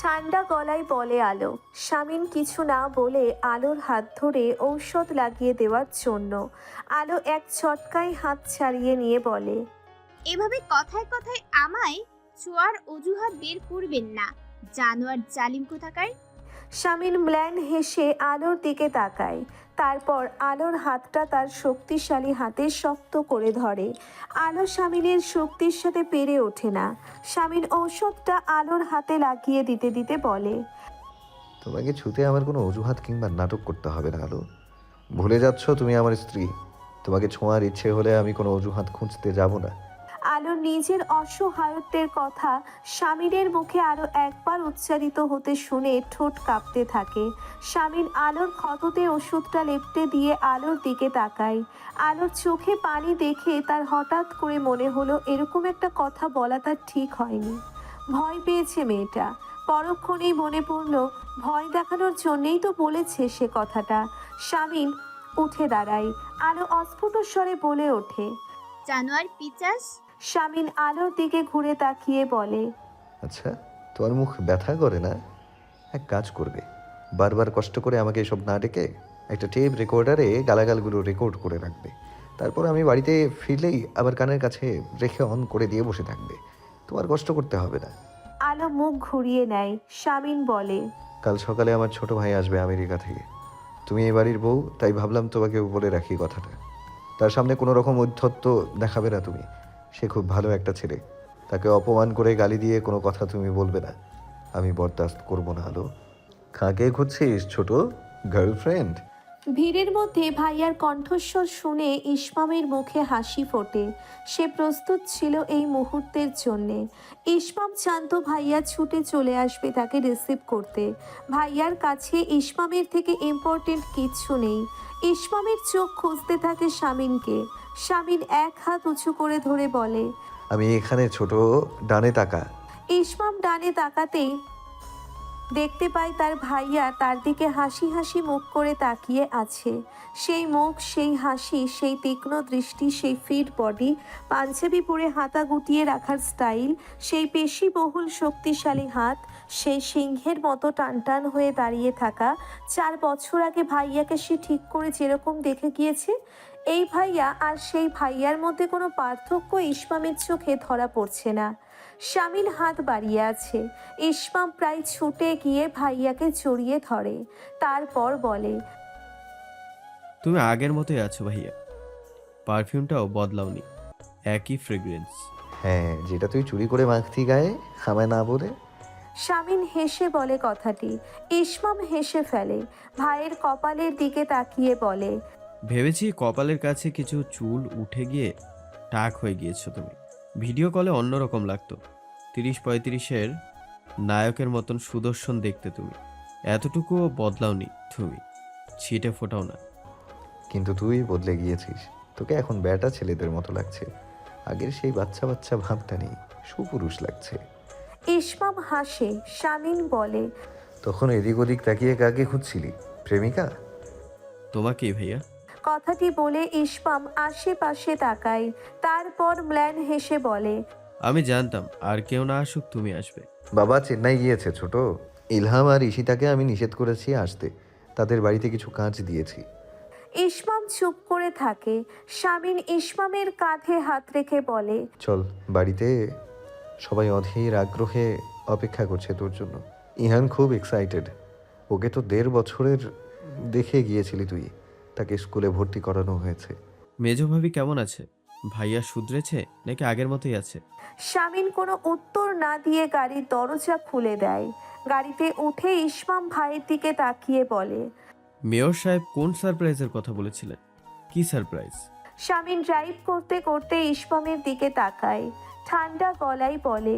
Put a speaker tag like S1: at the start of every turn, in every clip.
S1: ঠান্ডা গলায় বলে আলো। শামিন কিছু না বলে আলোর হাত ধরে ঔষধ লাগিয়ে দেওয়ার জন্য। আলো এক ঝটকায় হাত ছাড়িয়ে নিয়ে বলে,
S2: এভাবে কথায় কথায় আমায় ছোঁয়ার অজুহাত বের করবেন না, জানোয়ার জালিম কোথাকার।
S1: শামিন ম্ল্যান হেসে আলোর দিকে তাকায়। তারপর আলোর হাতটা তার শক্তিশালী হাতে শক্ত করে ধরে। আলো শামিনের শক্তির সাথে পেরে ওঠে না। শামিন ঔষধটা আলোর হাতে লাগিয়ে দিতে দিতে বলে,
S3: তোমাকে ছুতে আমার কোনো অজুহাত কিংবা নাটক করতে হবে না আলো। ভুলে যাচ্ছ তুমি আমার স্ত্রী। তোমাকে ছোঁয়ার ইচ্ছে হলে আমি কোনো অজুহাত খুঁজতে যাব না।
S1: আলো নিজের অসহায়ত্বের কথা শামিনের মুখে আরো একবার উচ্চারিত হতে শুনে ঠোঁট কাঁপতে থাকে। শামিন আলোর ক্ষততে ওষুধটা লেপটে দিয়ে আলোর দিকে তাকায়। আলোর চোখে পানি দেখে তার হঠাৎ করে মনে হলো এরকম একটা কথা বলা তার ঠিক হয়নি। ভয় পেয়েছে মেয়েটা। পরক্ষণেই মনে পড়ল ভয় দেখানোর জন্যেই তো বলেছে সে কথাটা। শামিন উঠে দাঁড়ায়। আলো অস্ফুট স্বরে বলে ওঠে,
S2: জানোয়ার পিচাস।
S1: শামিন আলোর দিকে ঘুরে তাকিয়ে বলে,
S3: আচ্ছা, তোমার মুখ ব্যথা করে না? এক কাজ করবে, বারবার কষ্ট করে আমাকে এসব না ডেকে একটা টেপ রেকর্ডারে গালাগালগুলো রেকর্ড করে রাখবে। তারপর আমি বাড়িতে ফিরলেই আবার কানের কাছে রেখে অন করে দিয়ে বসে থাকবে। তোমার কষ্ট করতে হবে না।
S1: আলো মুখ ঘুরিয়ে নেয়। শামিন বলে,
S3: কাল সকালে আমার ছোট ভাই আসবে আমেরিকা থেকে। তুমি এই বাড়ির বউ, তাই ভাবলাম তোমাকে বলে রাখি কথাটা। তার সামনে কোনো রকম ঔদ্ধত্য দেখাবে না তুমি। সে খুব ভালো একটা ছেলে। তাকে অপমান করে গালি দিয়ে কোনো কথা তুমি বলবে না। আমি বরদাস্ত করবো না আলো। কাকে খুঁজছিস ছোট? গার্লফ্রেন্ড?
S1: ভিড়ের মধ্যে ভাইয়ার কণ্ঠস্বর শুনে ইসমামের মুখে হাসি ফোটে। সে প্রস্তুত ছিল এই মুহূর্তের জন্যে। ইসমাম জানতো ভাইয়া ছুটে চলে আসবে তাকে রিসিভ করতে। ভাইয়ার কাছে ইসমামের থেকে ইম্পর্টেন্ট কিচ্ছু নেই। ইসমামের চোখ খুঁজতে থাকে শামিনকে। শামিন এক হাত উঁচু করে ধরে বলে,
S3: আমি এখানে ছোট, ডানে তাকা।
S1: ইসমাম ডানে তাকাতেই দেখতে পায় তার ভাইয়া তার দিকে হাসি হাসি মুখ করে তাকিয়ে আছে। সেই মুখ, সেই হাসি, সেই তীক্ষ্ণ দৃষ্টি, সেই ফিট বডি, পাঞ্জাবি পরে হাতা গুটিয়ে রাখার স্টাইল, সেই পেশিবহুল শক্তিশালী হাত, সেই সিংহের মতো টানটান হয়ে দাঁড়িয়ে থাকা। 4 বছর আগে ভাইয়াকে সে ঠিক করে যেরকম দেখে গিয়েছে, এই ভাইয়া আর সেই ভাইয়ার মধ্যে কোনো পার্থক্য ইসমামের চোখে ধরা পড়ছে না। শামিন হাত বাড়িয়ে আছে। ইসমাম প্রায় ছুটে গিয়ে ভাইয়াকে জড়িয়ে ধরে। তারপর বলে,
S4: তুমি আগের মতোই আছো ভাইয়া, পারফিউমটাও বদলাওনি, একই ফ্রেগ্রেন্স।
S3: হ্যাঁ, যেটা তুই চুরি করে মাখতি গায়ে, আমায় না বলে।
S1: শামিন হেসে বলে কথাটি। ইসমাম হেসে ফেলে। ভাইয়ের কপালের দিকে তাকিয়ে বলে,
S4: ভেবেছি কপালের কাছে কিছু চুল উঠে গিয়ে টাক হয়ে গিয়েছো তুমি। ভিডিও কলে অন্যরকম লাগতো, 30-35-এর নায়কের মতন সুদর্শন দেখতে তুমি। এতটুকুও বদলাওনি তুমি, ছিটে ফোটাও না।
S3: কিন্তু তুই বদলে গিয়েছিস। তোকে এখন ব্যাটা ছেলেদের মতো লাগছে। আগের সেই বাচ্চা বাচ্চা ভাবটা নেই, সুপুরুষ লাগছে।
S1: ইসমাম হাসে। শামিন বলে,
S3: তখন এদিক ওদিক তাকিয়ে কাকে খুঁজছিলি? প্রেমিকা?
S4: তোমাকেই ভাইয়া।
S1: কথাটি বলে ইসমাম আশেপাশে তাকায়। তারপর ম্ল্যান হেসে বলে,
S4: আমি জানতাম আর কেউ না আসুক তুমি আসবে।
S3: বাবা চেন্নাই গিয়েছে ছোট। ইলহাম আর ঈশিতাকে আমি নিষেধ করেছি আসতে। তাদের বাড়িতে কিছু কাজ দিয়েছি।
S1: ইসমাম চুপ করে থাকে। শামিন ইসমামের কাঁধে হাত রেখে বলে,
S3: চল বাড়িতে। সবাই অধীর আগ্রহে অপেক্ষা করছে তোর জন্য। ইহান খুব এক্সাইটেড। ওকে তো 1.5 বছরের দেখে গিয়েছিলি তুই। তাকে স্কুলে ভর্তি করানো হয়েছে।
S4: মেজো ভাবি কেমন আছে? ভাইয়া শুধরেছে নাকি আগের মতোই আছে?
S1: শামিন কোনো উত্তর না দিয়ে গাড়ির দরজা খুলে দেয়। গাড়িতে উঠে ইসমাম ভাইয়ের দিকে তাকিয়ে বলে,
S4: মেয়র সাহেব কোন সারপ্রাইজের কথা বলেছিলেন? কি সারপ্রাইজ?
S1: শামিন ড্রাইভ করতে করতে ইসমামের দিকে তাকায়। ঠান্ডা গলায় বলে,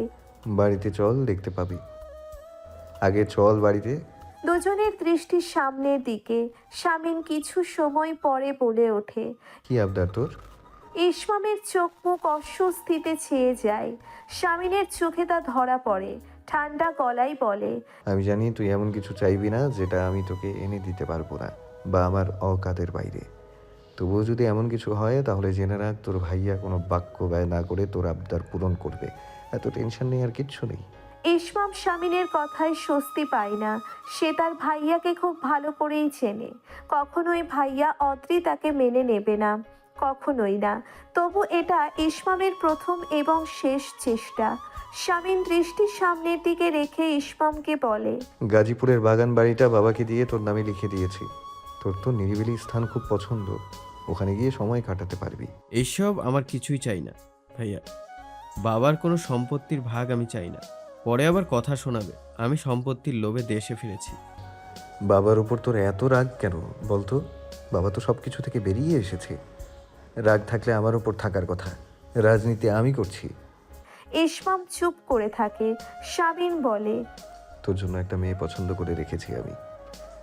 S3: বাড়িতে চল, দেখতে পাবি। আগে চল বাড়িতে।
S1: দুজনের দৃষ্টি সামনের দিকে। শামিন কিছু সময় পরে বলে ওঠে,
S3: কি আবদার তোর?
S1: ইসমামের চোখ মুখ অস্বস্তিতে ছেয়ে যায়। শামিনের চোখে তা ধরা পড়ে। ঠান্ডা গলায় বলে,
S3: আমি জানি তুই এমন কিছু চাইবি না যেটা আমি তোকে এনে দিতে পারবো না, বা আমার অকাদের বাইরে। তবুও যদি এমন কিছু হয় তাহলে জেনে রাখ তোর ভাইয়া কোনো বাক্য ব্যয় না করে তোর আবদার পূরণ করবে। এত টেনশন নেই, আর কিচ্ছু নেই।
S1: ইসমাম শামিনের কথায় স্বস্তি পায় না। সে তার ভাইয়াকে খুব ভালো করেই চেনে। কখনোই ভাইয়া অদ্রি তাকে মেনে নেবে না, কখনোই না। তবু এটা ইসমামের প্রথম এবং শেষ চেষ্টা। শামিন দৃষ্টি সামনের দিকে রেখে ইসমামকে বলে,
S3: গাজীপুরের বাগান বাড়িটা বাবাকে দিয়ে তোর নামে লিখে দিয়েছি। তোর তো নিরিবিলি স্থান খুব পছন্দ, ওখানে গিয়ে সময় কাটাতে পারবি।
S4: এইসব আমার কিছুই চাই না ভাইয়া। বাবার কোনো সম্পত্তির ভাগ আমি চাই না। পরে আবার কথা শোনাবে আমি সম্পত্তির লোভে দেশে ফিরেছি।
S3: বাবার উপর তোর এত রাগ কেন বলতো? বাবা তো সব কিছু থেকে বেরিয়ে এসেছে। রাগ থাকলে আমার উপর থাকার কথা। রাজনীতি আমি করছি।
S1: ইসমাম চুপ করে থাকে। শামিন বলে,
S3: তোর জন্য একটা মেয়ে পছন্দ করে রেখেছি আমি,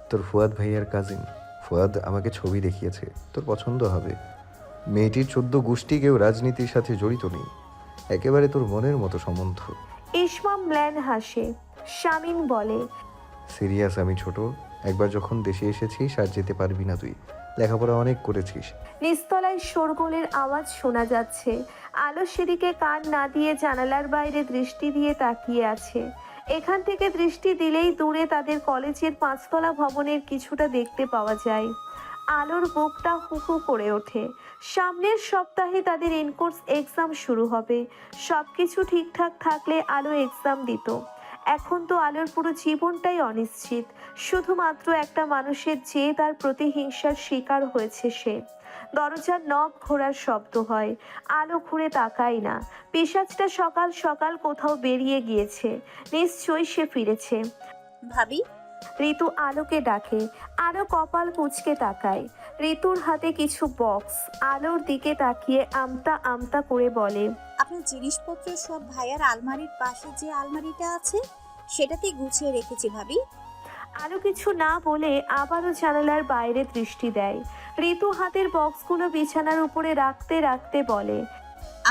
S3: তোর ফুয়াদ ভাইয়ার কাজিন। ফুয়াদ আমাকে ছবি দেখিয়েছে, তোর পছন্দ হবে। মেয়েটির 14 গোষ্ঠী কেউ রাজনীতির সাথে জড়িত নেই, একেবারে তোর মনের মতো সম্বন্ধ।
S1: ইসমাম ম্লান হাসে। শামিন বলে,
S3: সিরিয়াস আমি ছোট, একবার যখন দেশে এসেছিস আর যেতে পারবি না তুই। লেখাপড়া অনেক করেছিস।
S1: নিস্তলায় শোরগোলের আওয়াজ শোনা যাচ্ছে। আলো সেদিকে কান না দিয়ে জানালার বাইরে দৃষ্টি দিয়ে তাকিয়ে আছে। এখান থেকে দৃষ্টি দিলেই দূরে তাদের কলেজের 5তলা ভবনের কিছুটা দেখতে পাওয়া যায়। আলোর বুকটা হুহু করে ওঠে। সামনের সপ্তাহে তাদের ইনকোর্স এক্সাম শুরু হবে। সব কিছু ঠিকঠাক থাকলে আলো এক্সাম দিত। এখন তো আলোর পুরো জীবনটাই অনিশ্চিত। শুধুমাত্র একটা মানুষের চেয়ে তার প্রতিহিংসার শিকার হয়েছে সে। দরজার নব ঘোরার শব্দ হয়। আলো ঘুরে তাকায় না। পিশাচটা সকাল সকাল কোথাও বেরিয়ে গিয়েছে। নিশ্চয়ই সে ফিরেছে।
S5: ভাবি,
S1: ঋতু আলোকে ডাকে। আলো কপাল কুঁচকে তাকায়। ঋতুর হাতে কিছু বক্স। আলোর দিকে তাকিয়ে আমতা আমতা করে বলে,
S5: আপনার জিনিসপত্র সব ভাইয়ার আলমারির পাশে যে আলমারিটা আছে সেটাতেই গুছিয়ে রেখেছি ভাবি।
S1: আলো কিছু না বলে আবারও জানালার বাইরে দৃষ্টি দেয়। ঋতু হাতের বক্সগুলো বিছানার উপরে রাখতে রাখতে বলে,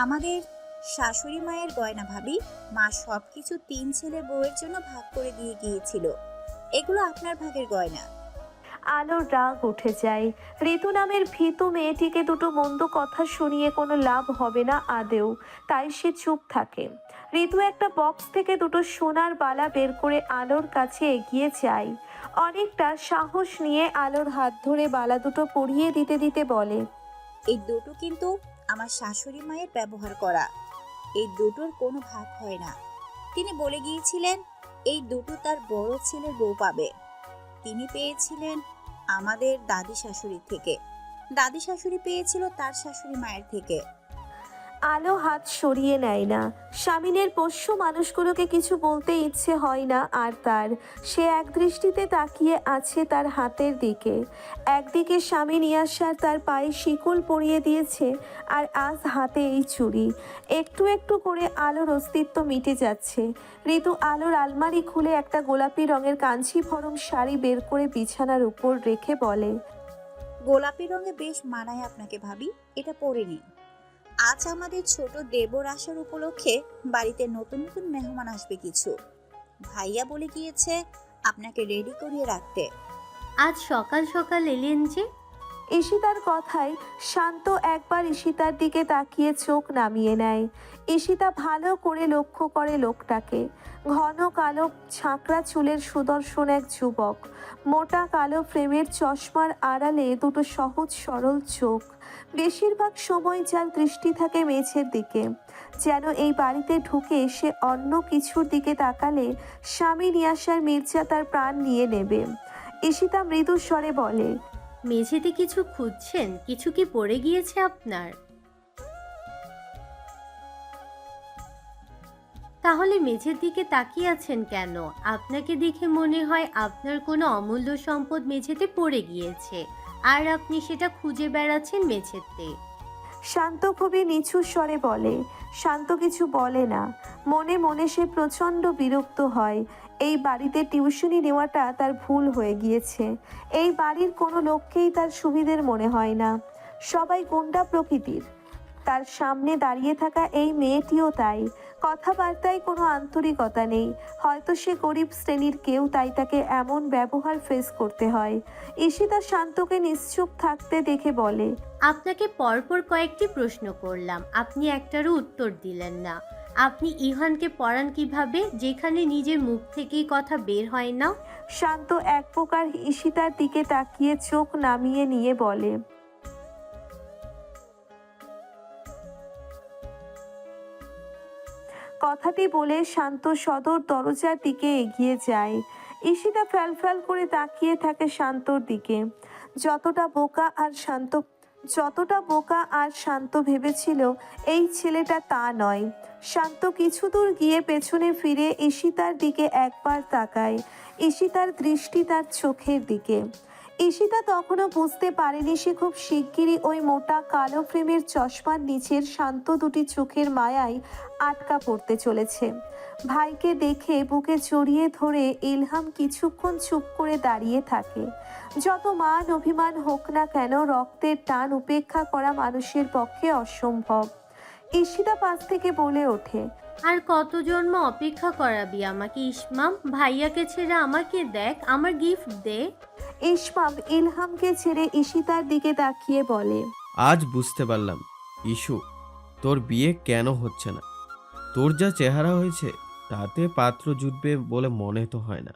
S5: আমাদের শাশুড়ি মায়ের গয়না ভাবি। মা সবকিছু 3 ছেলে বউয়ের জন্য ভাগ করে দিয়ে গিয়েছিল। এগুলো আপনার ভাগের গয়না।
S1: আলোর রাগ উঠে যায়। ঋতু নামের ভীতু মেয়েটিকে দুটো মন্দ কথা শুনিয়ে কোনো লাভ হবে না আদেও, তাই সে চুপ থাকে। ঋতু একটা বক্স থেকে দুটো সোনার বালা বের করে আলোর কাছে এগিয়ে যায়। অনেকটা সাহস নিয়ে আলোর হাত ধরে বালা দুটো পরিয়ে দিতে দিতে বলে,
S5: এই দুটো কিন্তু আমার শাশুড়ি মায়ের ব্যবহার করা। এই দুটোর কোনো ভাগ হয় না। তিনি বলে গিয়েছিলেন এই দুটো তার বড় ছেলের বউ পাবে। তিনি পেয়েছিলেন আমাদের দাদি শাশুড়ি থেকে, দাদি শাশুড়ি পেয়েছিল তার শাশুড়ি মায়ের থেকে।
S1: আলো হাত সরিয়ে নেয় না। স্বামীনের পোষ্য মানুষগুলোকে কিছু বলতে ইচ্ছে হয় না আর তার। সে এক দৃষ্টিতে তাকিয়ে আছে তার হাতের দিকে। একদিকে স্বামী নিয়াসার তার পায়ে শিকল পরিয়ে দিয়েছে, আর আজ হাতে এই চুড়ি। একটু একটু করে আলোর অস্তিত্ব মিটে যাচ্ছে। ঋতু আলোর আলমারি খুলে একটা গোলাপি রঙের কাঞ্চি ভরম শাড়ি বের করে বিছানার উপর রেখে বলে,
S5: গোলাপি রঙে বেশ মানায় আপনাকে ভাবি, এটা পরে নিন। আজ আমাদের ছোট দেবর আসার উপলক্ষে বাড়িতে নতুন নতুন মেহমান আসবে কিছু। ভাইয়া বলে গিয়েছে আপনাকে রেডি করিয়ে রাখতে।
S6: আজ সকাল সকাল এলেন যে?
S1: ঈশিতার কথায় শান্ত একবার ঈশিতার দিকে তাকিয়ে চোখ নামিয়ে নেয়। ঈশিতা ভালো করে লক্ষ্য করে লোকটাকে। ঘন কালো ছাঁকড়া চুলের সুদর্শন এক যুবক। মোটা কালো ফ্রেমের চশমার আড়ালে দুটো সহজ সরল চোখ। বেশিরভাগ সময় যার দৃষ্টি থাকে মেঝের দিকে, যেন এই বাড়িতে ঢুকে সে অন্য কিছুর দিকে তাকালে স্বামী নিয়াসার মির্জা তার প্রাণ নিয়ে নেবে। ঈশিতা মৃদু স্বরে বলে,
S6: মেঝেতে কিছু খুঁজছেন? কিছু কি পড়ে গিয়েছে আপনার? তাহলে মেঝের দিকে তাকিয়ে আছেন কেন? আপনাকে দেখে মনে হয় আপনার কোনো অমূল্য সম্পদ মেঝেতে পড়ে গিয়েছে, আর আপনি সেটা খুঁজে বেড়াচ্ছেন মেঝেতে।
S1: শান্ত খুবই নিচু স্বরে বলে। শান্ত কিছু বলে না। মনে মনে সে প্রচণ্ড বিরক্ত হয়। এই বাড়িতে টিউশনি নেওয়াটা তার ভুল হয়ে গিয়েছে। এই বাড়ির কোনো লোককেই তার সুবিধের মনে হয় না। সবাই গুন্ডা প্রকৃতির। তার সামনে দাঁড়িয়ে থাকা এই মেয়েটিও তাই। কথাবার্তায় কোনো আন্তরিকতা নেই। হয়তো সে গরিব শ্রেণীর কেউ, তাই তাকে এমন ব্যবহার ফেস করতে হয়। ঈশিতা শান্তকে নিশ্চুপ থাকতে দেখে বলে,
S6: আপনাকে পরপর কয়েকটি প্রশ্ন করলাম, আপনি একটারও উত্তর দিলেন না। আপনি ইহানকে পড়ান কিভাবে, যেখানে নিজের মুখ থেকেই কথা বের হয় না?
S1: শান্ত এক প্রকার ঈশিতার দিকে তাকিয়ে চোখ নামিয়ে নিয়ে বলে, কথাটি বলে শান্ত সদর দরজার দিকে এগিয়ে যায়। ঈশিতা ফ্যালফ্যাল করে তাকিয়ে থাকে শান্তর দিকে। যতটা বোকা আর শান্ত যতটা বোকা আর শান্ত ভেবেছিল এই ছেলেটা তা নয়। শান্ত কিছু দূর গিয়ে পেছনে ফিরে ঈশিতার দিকে একবার তাকায়। ঈশিতার দৃষ্টি তার চোখের দিকে। ঈশিতা তখনও বুঝতে পারেনি সে খুব শিগগিরই ওই মোটা কালো ফ্রেমের চশমার নিচের শান্ত দুটি চোখের মায়ায় আটকা পড়তে চলেছে। ভাইকে দেখে বুকে জড়িয়ে ধরে ইলহাম কিছুক্ষণ চুপ করে দাঁড়িয়ে থাকে। যত মান অভিমান হোক না কেন রক্তের টান উপেক্ষা করা মানুষের পক্ষে অসম্ভব। ঈশিতা পাশ থেকে বলে ওঠে,
S6: আর কত জন্ম অপেক্ষা করাবি আমাকে ইসমাম? ভাইয়াকে ছেড়ে আমাকে দেখ, আমার গিফট দে।
S1: ইসমাম ইলহামকে ছেড়ে ঈশিতার দিকে তাকিয়ে বলে,
S4: আজ বুঝতে পারলাম ইস্যু, তোর বিয়ে কেন হচ্ছে না। তোর যা চেহারা হয়েছে তাতে পাত্র জুটবে বলে মনে তো হয় না।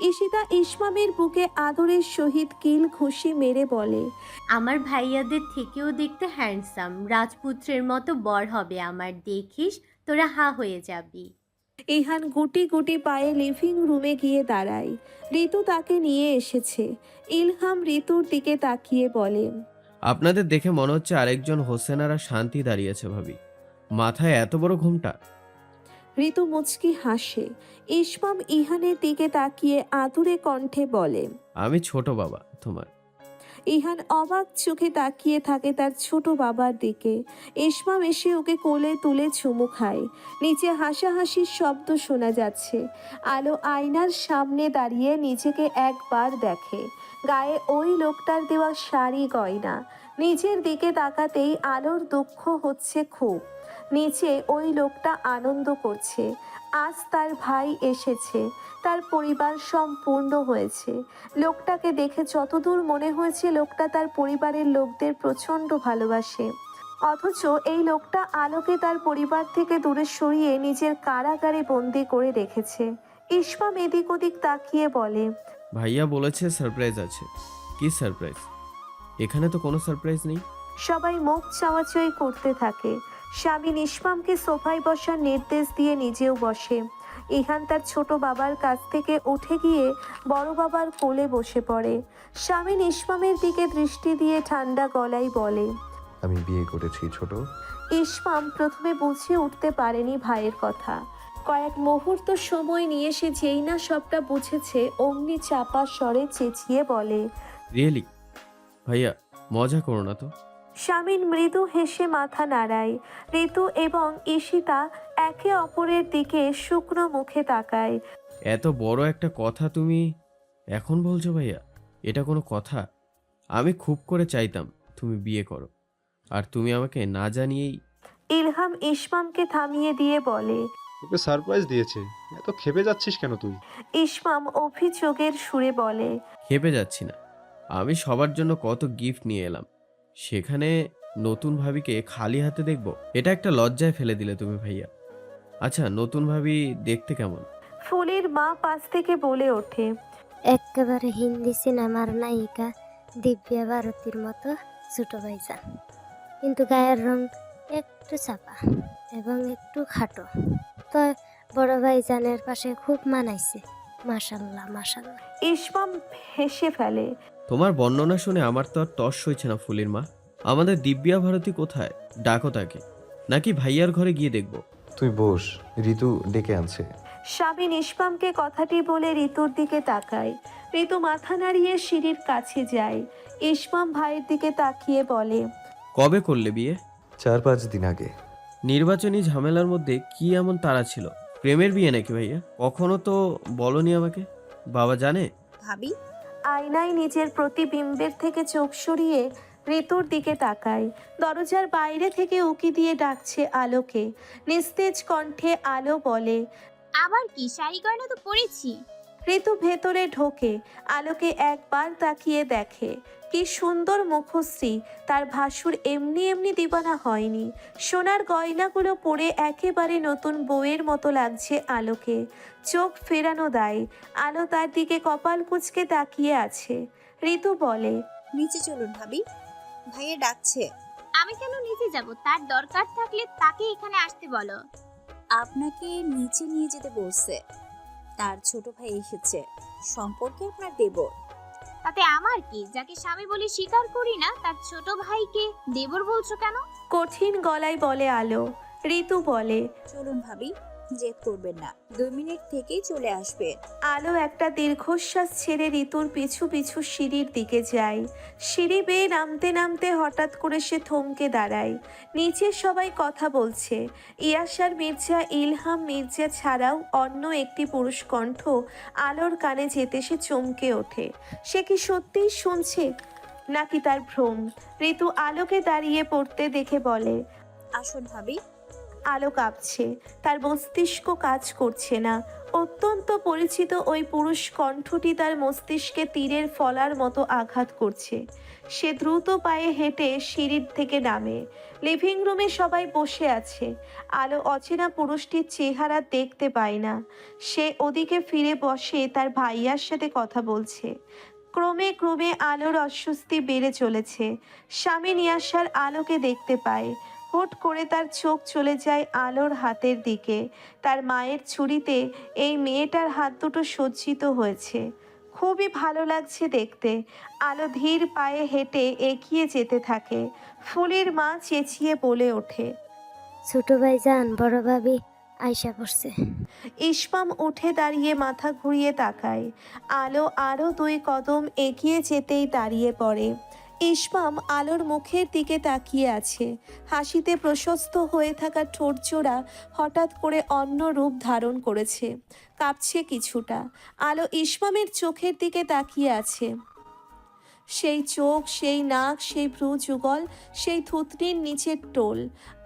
S1: ঈশিতা ইসমামের বুকে আদরের সহিত কিল ঘুষি মেরে বলে,
S6: আমার ভাইয়াদের থেকেও দেখতে হ্যান্ডসাম, রাজপুত্রের মতো বর হবে আমার, দেখিস তোরা হা হয়ে যাবি।
S1: ইহান গুটি গুটি পায়ে লিভিং রুমে গিয়ে দাঁড়ায়। ঋতু তাকে নিয়ে এসেছে। ইলহাম ঋতুর দিকে তাকিয়ে বলে,
S4: আপনাদের দেখে মনে হচ্ছে আরেকজন হোসেন আর শান্তি দাঁড়িয়েছে ভাবি, মাথায় এত বড় ঘুমটা।
S1: ঋতু মুচকি হাসে। ইসমাম ইহানের দিকে তাকিয়ে আতুরে কণ্ঠে বলে,
S4: আমি ছোট বাবা তোমার।
S1: ইহান অবাক চোখে তাকিয়ে থাকে তার ছোট বাবার দিকে। ইসমাম এসে ওকে কোলে তুলে চুমু খায়। নিচে হাসাহাসির শব্দ শোনা যাচ্ছে। আলো আয়নার সামনে দাঁড়িয়ে নিজেকে একবার দেখে। গায়ে ওই লোকটার দেওয়া শাড়ি গয়না। নিজের দিকে তাকাতেই আলোর দুঃখ হচ্ছে খুব। নিচে ওই লোকটা আনন্দ করছে। আজ তার ভাই এসেছে, তার পরিবার সম্পূর্ণ হয়েছে। লোকটাকে দেখে যতদূর মনে হয়েছে লোকটা তার পরিবারের লোকদের প্রচণ্ড ভালোবাসে। অথচ এই লোকটা আলোকে তার পরিবার থেকে দূরে সরিয়ে নিজের কারাগারে বন্দি করে রেখেছে। ইসমাম এদিক ওদিক তাকিয়ে বলে,
S4: ভাইয়া বলেছে সারপ্রাইজ আছে। কি সারপ্রাইজ? এখানে তো কোনো সারপ্রাইজ নেই।
S1: সবাই মুখ চাওয়াচাই করতে থাকে। স্বামী ইসমামকে সোফায় বসার নির্দেশ দিয়ে নিজেও বসে। ইহান তার ছোট বাবার কাছ থেকে উঠে গিয়ে বড় বাবার কোলে বসে পড়ে। স্বামী ইসমামের দিকে দৃষ্টি দিয়ে ঠান্ডা গলায় বলে,
S3: আমি বিয়ে করেছি ছোট।
S1: ইসমাম প্রথমে বুঝে উঠতে পারেনি ভাইয়ের কথা। কয়েক মুহূর্ত সময় নিয়ে সে যেই না সবটা বুঝেছে অমনি চাপা স্বরে চেঁচিয়ে বলে,
S4: রিয়েলি? ভাইয়া মজা করো না তো।
S1: স্বামীন মৃদু হেসে মাথা নাড়ায়। ঋতু এবং ঈশিতা একে অপরের দিকে শুকনো মুখে তাকায়।
S4: এত বড় একটা কথা তুমি এখন বলছো ভাইয়া? এটা কোনো কথা? আমি খুব করে চাইতাম তুমি বিয়ে করো, আর তুমি আমাকে না জানিয়েই।
S1: ইলহাম ইসমামকে থামিয়ে দিয়ে বলে,
S7: তোকে সারপ্রাইজ দিয়েছে, এত ক্ষেপে যাচ্ছিস কেন তুই?
S1: ইসমাম অভিযোগের সুরে বলে,
S4: খেপে যাচ্ছি না, আমি সবার জন্য কত গিফট নিয়ে এলাম, সেখানে নতুন ভাবিকে খালি হাতে দেখব? এটা একটা লজ্জায় ফেলে দিলে তুমি ভাইয়া। আচ্ছা নতুন ভাবি দেখতে কেমন?
S1: ফুলের মা পাশ থেকে বলে ওঠে,
S8: একেবারে হিন্দি সিনেমার নায়িকা দিব্যা ভারতীর মতো ছোট ভাইজান, কিন্তু গায়ের রং একটু চাপা এবং একটু খাটো। তো বড় ভাইজানের পাশে খুব মানাইছে। মাশাল্লাহ মাশাল্লাহ।
S1: ইসমাম হেসে ফেলে।
S4: তোমার বর্ণনা শুনে আমার তো আর তস হয়েছে না ফুলির মা। আমাদের দিব্যা ভারতী কোথায়? ডাকো তাকে, নাকি ভাইয়ার ঘরে গিয়ে দেখবো?
S3: তুই বস, ঋতু ডেকে আনছে।
S1: স্বামী ইসমামকে কথাটি বলে ঋতুর দিকে তাকায়। ঋতু মাথা নাড়িয়ে সিঁড়ির কাছে যায়। ইসমাম ভাইয়ের দিকে তাকিয়ে বলে,
S4: কবে করলে বিয়ে?
S3: 4-5 দিন আগে।
S4: নির্বাচনী ঝামেলার মধ্যে কি এমন তাড়া ছিল? প্রেমের বিয়ে নাকি ভাইয়া? কখনো তো বলনি আমাকে। বাবা জানে?
S5: ভাবি,
S1: আয়নায় নিজের প্রতিবিম্বের থেকে চোখ সরিয়ে ঋতুর দিকে তাকায়। দরজার বাইরে থেকে উকি দিয়ে ডাকছে আলোকে। নিস্তেজ কণ্ঠে আলো বলে,
S2: আবার কি? শাড়ি গয়না তো পরেছি।
S1: ঋতু ভেতরে ঢোকে, আলোকে একবার তাকিয়ে দেখে কি সুন্দর মুখশ্রী। তার ভাসুর এমনি এমনি দিবানা হয়নি। সোনার গয়নাগুলো পরে একেবারে নতুন বউয়ের মতো লাগছে আলোকে। চোখ ফেরানো দায়। আলো তার দিকে কপাল কুঁচকে তাকিয়ে আছে। ঋতু বলে,
S5: নিচে চলুন ভাবি, ভাইয়া ডাকছে।
S2: আমি কেন নিচে যাব? তার দরকার থাকলে তাকে এখানে আসতে বলো।
S5: আপনাকে নিচে নিয়ে যেতে বলছে। তার ছোট ভাই এসেছে, সম্পর্কে আপনার দেবর।
S2: তাতে আমার কি? যাকে স্বামী বলে স্বীকার করি না তার ছোট ভাইকে দেবর বলছো কেন?
S1: কঠিন গলায় বলে আলো। ঋতু বলে,
S5: চলুন ভাবি, জেদ করবেন না, 2 মিনিট থেকেই চলে আসবে।
S1: আলো একটা দীর্ঘশ্বাস ছেড়ে ঋতুর পিছু পিছু সিঁড়ির দিকে যায়। সিঁড়ি বেয়ে নামতে নামতে হঠাৎ করে সে থমকে দাঁড়ায়। নিচে সবাই কথা বলছে। ইয়াসার মির্জা, ইলহাম মির্জা ছাড়াও অন্য একটি পুরুষ কণ্ঠ আলোর কানে যেতে সে চমকে ওঠে। সে কি সত্যিই শুনছে নাকি তার ভ্রম? ঋতু আলোকে দাঁড়িয়ে পড়তে দেখে বলে,
S5: আসুন ভাবি।
S1: আলো কাঁপছে, তার মস্তিষ্ক কাজ করছে না। অত্যন্ত পরিচিত ওই পুরুষ কণ্ঠটি তার মস্তিষ্কে তীরের ফলার মতো আঘাত করছে। সে দ্রুত পায়ে হেঁটে সিঁড়ির থেকে নামে। লিভিং রুমে সবাই বসে আছে। আলো অচেনা পুরুষটির চেহারা দেখতে পায় না। সে ওদিকে ফিরে বসে, তার ভাইয়ার সাথে কথা বলছে। ক্রমে ক্রমে আলোর অস্বস্তি বেড়ে চলেছে। স্বামী নিয়াসার আলোকে দেখতে পায়। হুট করে তার চোখ চলে যায় আলোর হাতের দিকে। তার মায়ের ছুরিতে এই মেয়েটার হাত দুটো সজ্জিত হয়েছে। খুবই ভালো লাগছে দেখতে। আলো ধীর পায়ে হেঁটে এগিয়ে যেতে থাকে। ফুলির মা চেঁচিয়ে বলে ওঠে,
S8: ছোট ভাইজান, বড় ভাবি আয়সা পড়ছে।
S1: ইসমাম উঠে দাঁড়িয়ে মাথা ঘুরিয়ে তাকায়। আলো আরও 2 কদম এগিয়ে যেতেই দাঁড়িয়ে পড়ে। ইসমাম আলোর মুখের দিকে তাকিয়ে আছে। হাসিতে প্রশস্ত হয়ে থাকা ঠোঁটজোড়া হঠাৎ করে অন্য রূপ ধারণ করেছে, কাঁপছে কিছুটা। আলো ইসমামের চোখের দিকে তাকিয়ে আছে। সেই চোখ, সেই নাক, সেই ভ্রু যুগল, সেই থুতনির নিচের টোল।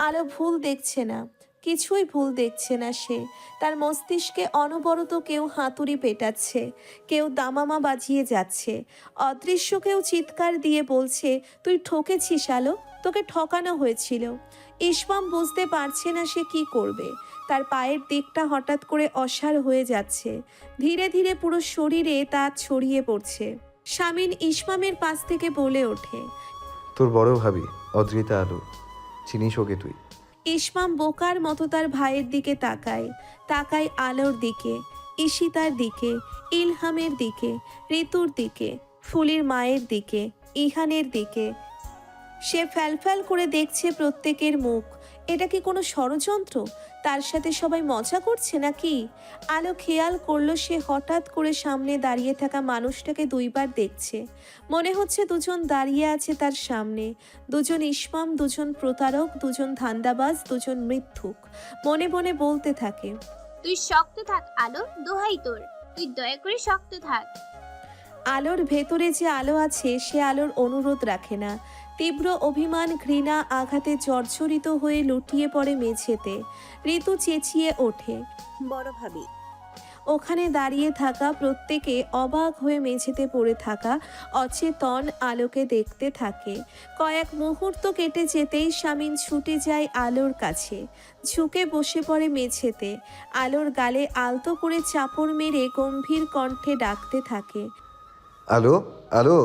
S1: আলো ভুল দেখছে না, কিছুই ভুল দেখছে না সে। তার মস্তিষ্কে অনবরত কেউ হাতুড়ি পেটাচ্ছে, কেউ দামামা বাজিয়ে যাচ্ছে। অদৃশ্য কেউ চিৎকার দিয়ে বলছে, তুই ঠকেছিস আলো, তোকে ঠকানো হয়েছিল। ইসমাম বুঝতে পারছে না সে কি করবে। তার পায়ের দিকটা হঠাৎ করে অসাড় হয়ে যাচ্ছে। ধীরে ধীরে পুরো শরীরে তা ছড়িয়ে পড়ছে। শামিন ইসমামের পাশ থেকে বলে ওঠে,
S3: তোর বড় ভাবি অদ্রিতা আলো, চিনিস ওকে তুই?
S1: ইসমাম বোকার মতো তার ভাইয়ের দিকে তাকায় আলোর দিকে, ঈশিতার দিকে, ইলহামের দিকে, ঋতুর দিকে, ফুলির মায়ের দিকে, ইহানের দিকে। সে ফ্যালফ্যাল করে দেখছে প্রত্যেকের মুখ। এটা কি কোনো ষড়যন্ত্র? তার সাথে সবাই মজা করছে নাকি? আলো খেয়াল করলো সে হঠাৎ করে সামনে দাঁড়িয়ে থাকা মানুষটাকে 2 বার দেখছে। মনে হচ্ছে দুজন দাঁড়িয়ে আছে তার সামনে। দুজন ইসমাম, দুজন প্রতারক, দুজন ধান্দাবাজ, দুজন মিথ্যুক। মনে মনে বলতে থাকে,
S2: তুই শক্ত থাক আলো, দোহাই তোর, তুই দয়া করে শক্ত থাক।
S1: আলোর ভেতরে যে আলো আছে সে আলোর অনুরোধ রাখে না। তীব্র অভিমান, ঘৃণা, আঘাতে জর্জরিত হয়ে লুটিয়ে পড়ে মেঝেতে। ঋতু চেঁচিয়ে ওঠে।
S5: বড় ভাবি।
S1: ওখানে দাঁড়িয়ে থাকা প্রত্যেকে অবাক হয়ে মেঝেতে পড়ে থাকা অচেতন আলোকে দেখতে থাকে। কয়েক মুহূর্ত কেটে যেতেই শামিন ছুটে যায় আলোর কাছে, ঝুঁকে বসে পড়ে মেঝেতে। আলোর গালে আলতো করে চাপড় মেরে গম্ভীর কণ্ঠে ডাকতে থাকে,
S3: আলো, আলো।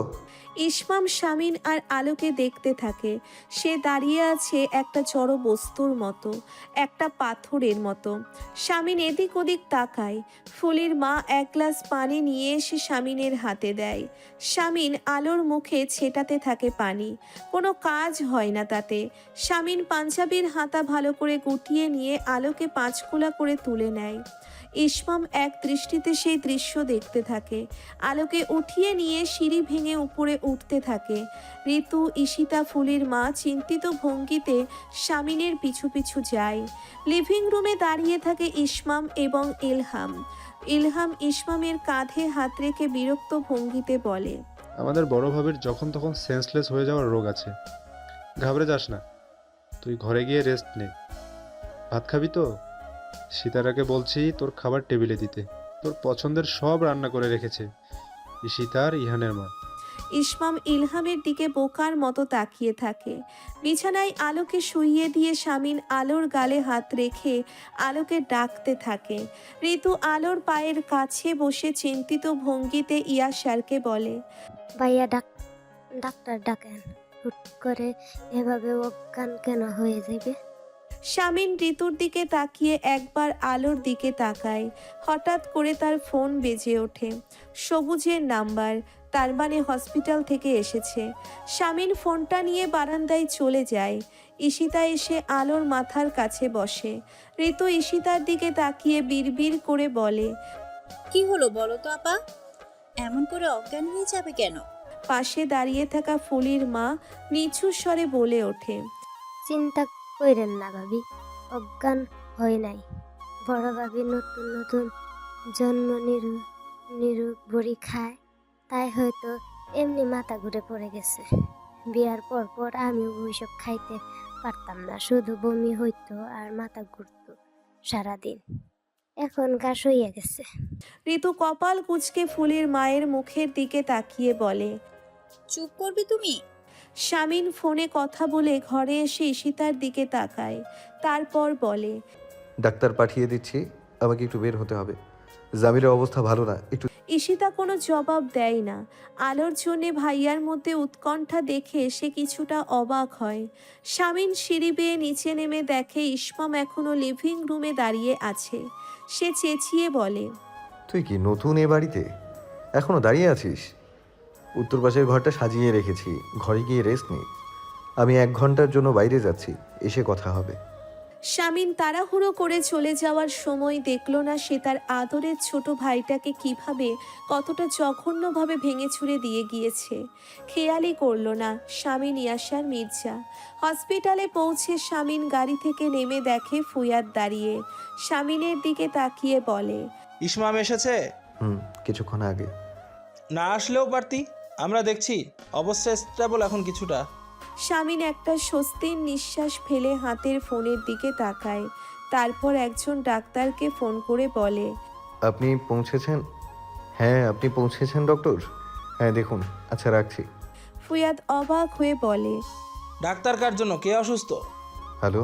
S1: ইসমাম শামিন আর আলোকে দেখতে থাকে। সে দাঁড়িয়ে আছে একটা জড় বস্তুর মতো, একটা পাথরের মতো। শামিন এদিক ওদিক তাকায়। ফুলির মা 1 গ্লাস পানি নিয়ে এসে শামিনের হাতে দেয়। শামিন আলোর মুখে ছেটাতে থাকে পানি। কোনো কাজ হয় না তাতে। শামিন পাঞ্জাবির হাতা ভালো করে গুটিয়ে নিয়ে আলোকে 5 কুলা করে তুলে নেয়। ইসমাম এক দৃষ্টিতে সেই দৃশ্য দেখতে থাকে। আলোকে উঠিয়ে নিয়ে সিঁড়ি ভেঙে উপরে উঠতে থাকে। ঋতু, ঈশিতা, ফুলির মা চিন্তিত ভঙ্গিতে শামিনের পিছু পিছু যায়। লিভিং রুমে দাঁড়িয়ে থাকে ইসমাম এবং ইলহাম। ইলহাম ইসমামের কাঁধে হাত রেখে বিরক্ত ভঙ্গিতে বলে,
S7: আমাদের বড় ভাবির যখন তখন সেন্সলেস হয়ে যাওয়ার রোগ আছে। ঘাবড়ে যাস না, তুই ঘরে গিয়ে রেস্ট নে। ভাত খাবি তো? সীতারাকে বলছি তোর খাবার টেবিলে দিতে। তোর পছন্দের সব রান্না করে রেখেছে ঈশিতা আর ইহানের মা।
S1: ইসমাম ইলহামের দিকে বোকার মতো তাকিয়ে থাকে। বিছানায় আলোকে শুইয়ে দিয়ে শামিন আলোর গালে হাত রেখে আলোকে ডাকতে থাকে। ঋতু আলোর পায়ের কাছে বসে চিন্তিত ভঙ্গিতে ইয়াসারকে বলে,
S8: ভাইয়া ডাক্তার ডাকেন, হুট করে এভাবে অজ্ঞান কেন হয়ে যাবে?
S1: শামিন ঋতুর দিকে তাকিয়ে একবার আলোর দিকে তাকায়। হঠাৎ করে তার ফোন বেজে ওঠে। সবুজের নাম্বার, তার মানে হসপিটাল থেকে এসেছে। শামিন ফোনটা নিয়ে বারান্দায় চলে যায়। ঈশিতা এসে আলোর মাথার কাছে বসে। ঋতু ঈশিতার দিকে তাকিয়ে বিড়বিড় করে বলে,
S5: কি হলো বলো তো আপা, এমন করে অজ্ঞান হয়ে যাবে কেন?
S1: পাশে দাঁড়িয়ে থাকা ফুলির মা নিচু স্বরে বলে ওঠে,
S8: চিন্তা কইরেন না ভাবি, অজ্ঞান হয় নাই। বড় ভাবি নতুন নতুন জন্ম নিরু বড়ি খায়, তাই হয়তো এমনি মাথা ঘুরে পড়ে গেছে। বিয়ার পর পর আমি ওইসব খাইতে পারতাম না, শুধু বমি হইতো আর মাথা ঘুরতো সারাদিন। এখন ঘাস হইয়া গেছে।
S1: ঋতু কপাল কুঁচকে ফুলির মায়ের মুখের দিকে তাকিয়ে বলে।
S5: চুপ করবি তুমি?
S1: শামিন ফোনে কথা বলে ঘরে এসে ঈশিতার দিকে তাকায়। তারপর বলে,
S3: ডাক্তার পাঠিয়ে দিচ্ছি, আমাকে একটু বের হতে হবে। জামিরের অবস্থা ভালো না, একটু।
S1: ঈশিতা কোনো জবাব দেয় না। আলোর জন্যে ভাইয়ার মধ্যে উৎকণ্ঠা দেখে সে কিছুটা অবাক হয়। শামিন সিঁড়ি বেয়ে নিচে নেমে দেখে ইসমাম এখনো লিভিং রুমে দাঁড়িয়ে আছে। সে চেঁচিয়ে বলে,
S3: তুই কি নতুন এ বাড়িতে এখনো দাঁড়িয়ে আছিস? উত্তর পাশের ঘরটা সাজিয়ে রেখেছি, ঘরে গিয়ে রেস্ট নে। আমি 1 ঘন্টার জন্য বাইরে যাচ্ছি, এসে কথা হবে।
S1: শামিন তাড়াহুড়ো করে চলে যাওয়ার সময় দেখল না সে তার আদরের ছোট ভাইটাকে কিভাবে কতটা জঘন্যভাবে ভেঙে ছুঁড়ে দিয়ে গিয়েছে। খেয়ালই করল না শামিন ইয়াসার মির্জা। হসপিটালে পৌঁছে শামিন গাড়ি থেকে নেমে দেখে ফুয়াদ দাঁড়িয়ে। শামিনের দিকে তাকিয়ে বলে,
S9: ইসমাম এসেছে?
S3: কিছুক্ষণ আগে।
S9: না আসলেও পারতি, আমরা দেখছি অবস্থা স্টেবল এখন কিছুটা।
S1: শামিন একটা স্বস্তির নিঃশ্বাস ফেলে হাতের ফোনের দিকে তাকায়। তারপর একজন ডাক্তারকে ফোন করে বলে,
S3: আপনি পৌঁছেছেন? হ্যাঁ, আপনি পৌঁছেছেন ডক্টর? হ্যাঁ দেখুন, আচ্ছা রাখছি।
S1: ফুয়াদ অবাক হয়ে বলে,
S9: ডাক্তার কার জন্য? কে অসুস্থ?
S3: হ্যালো।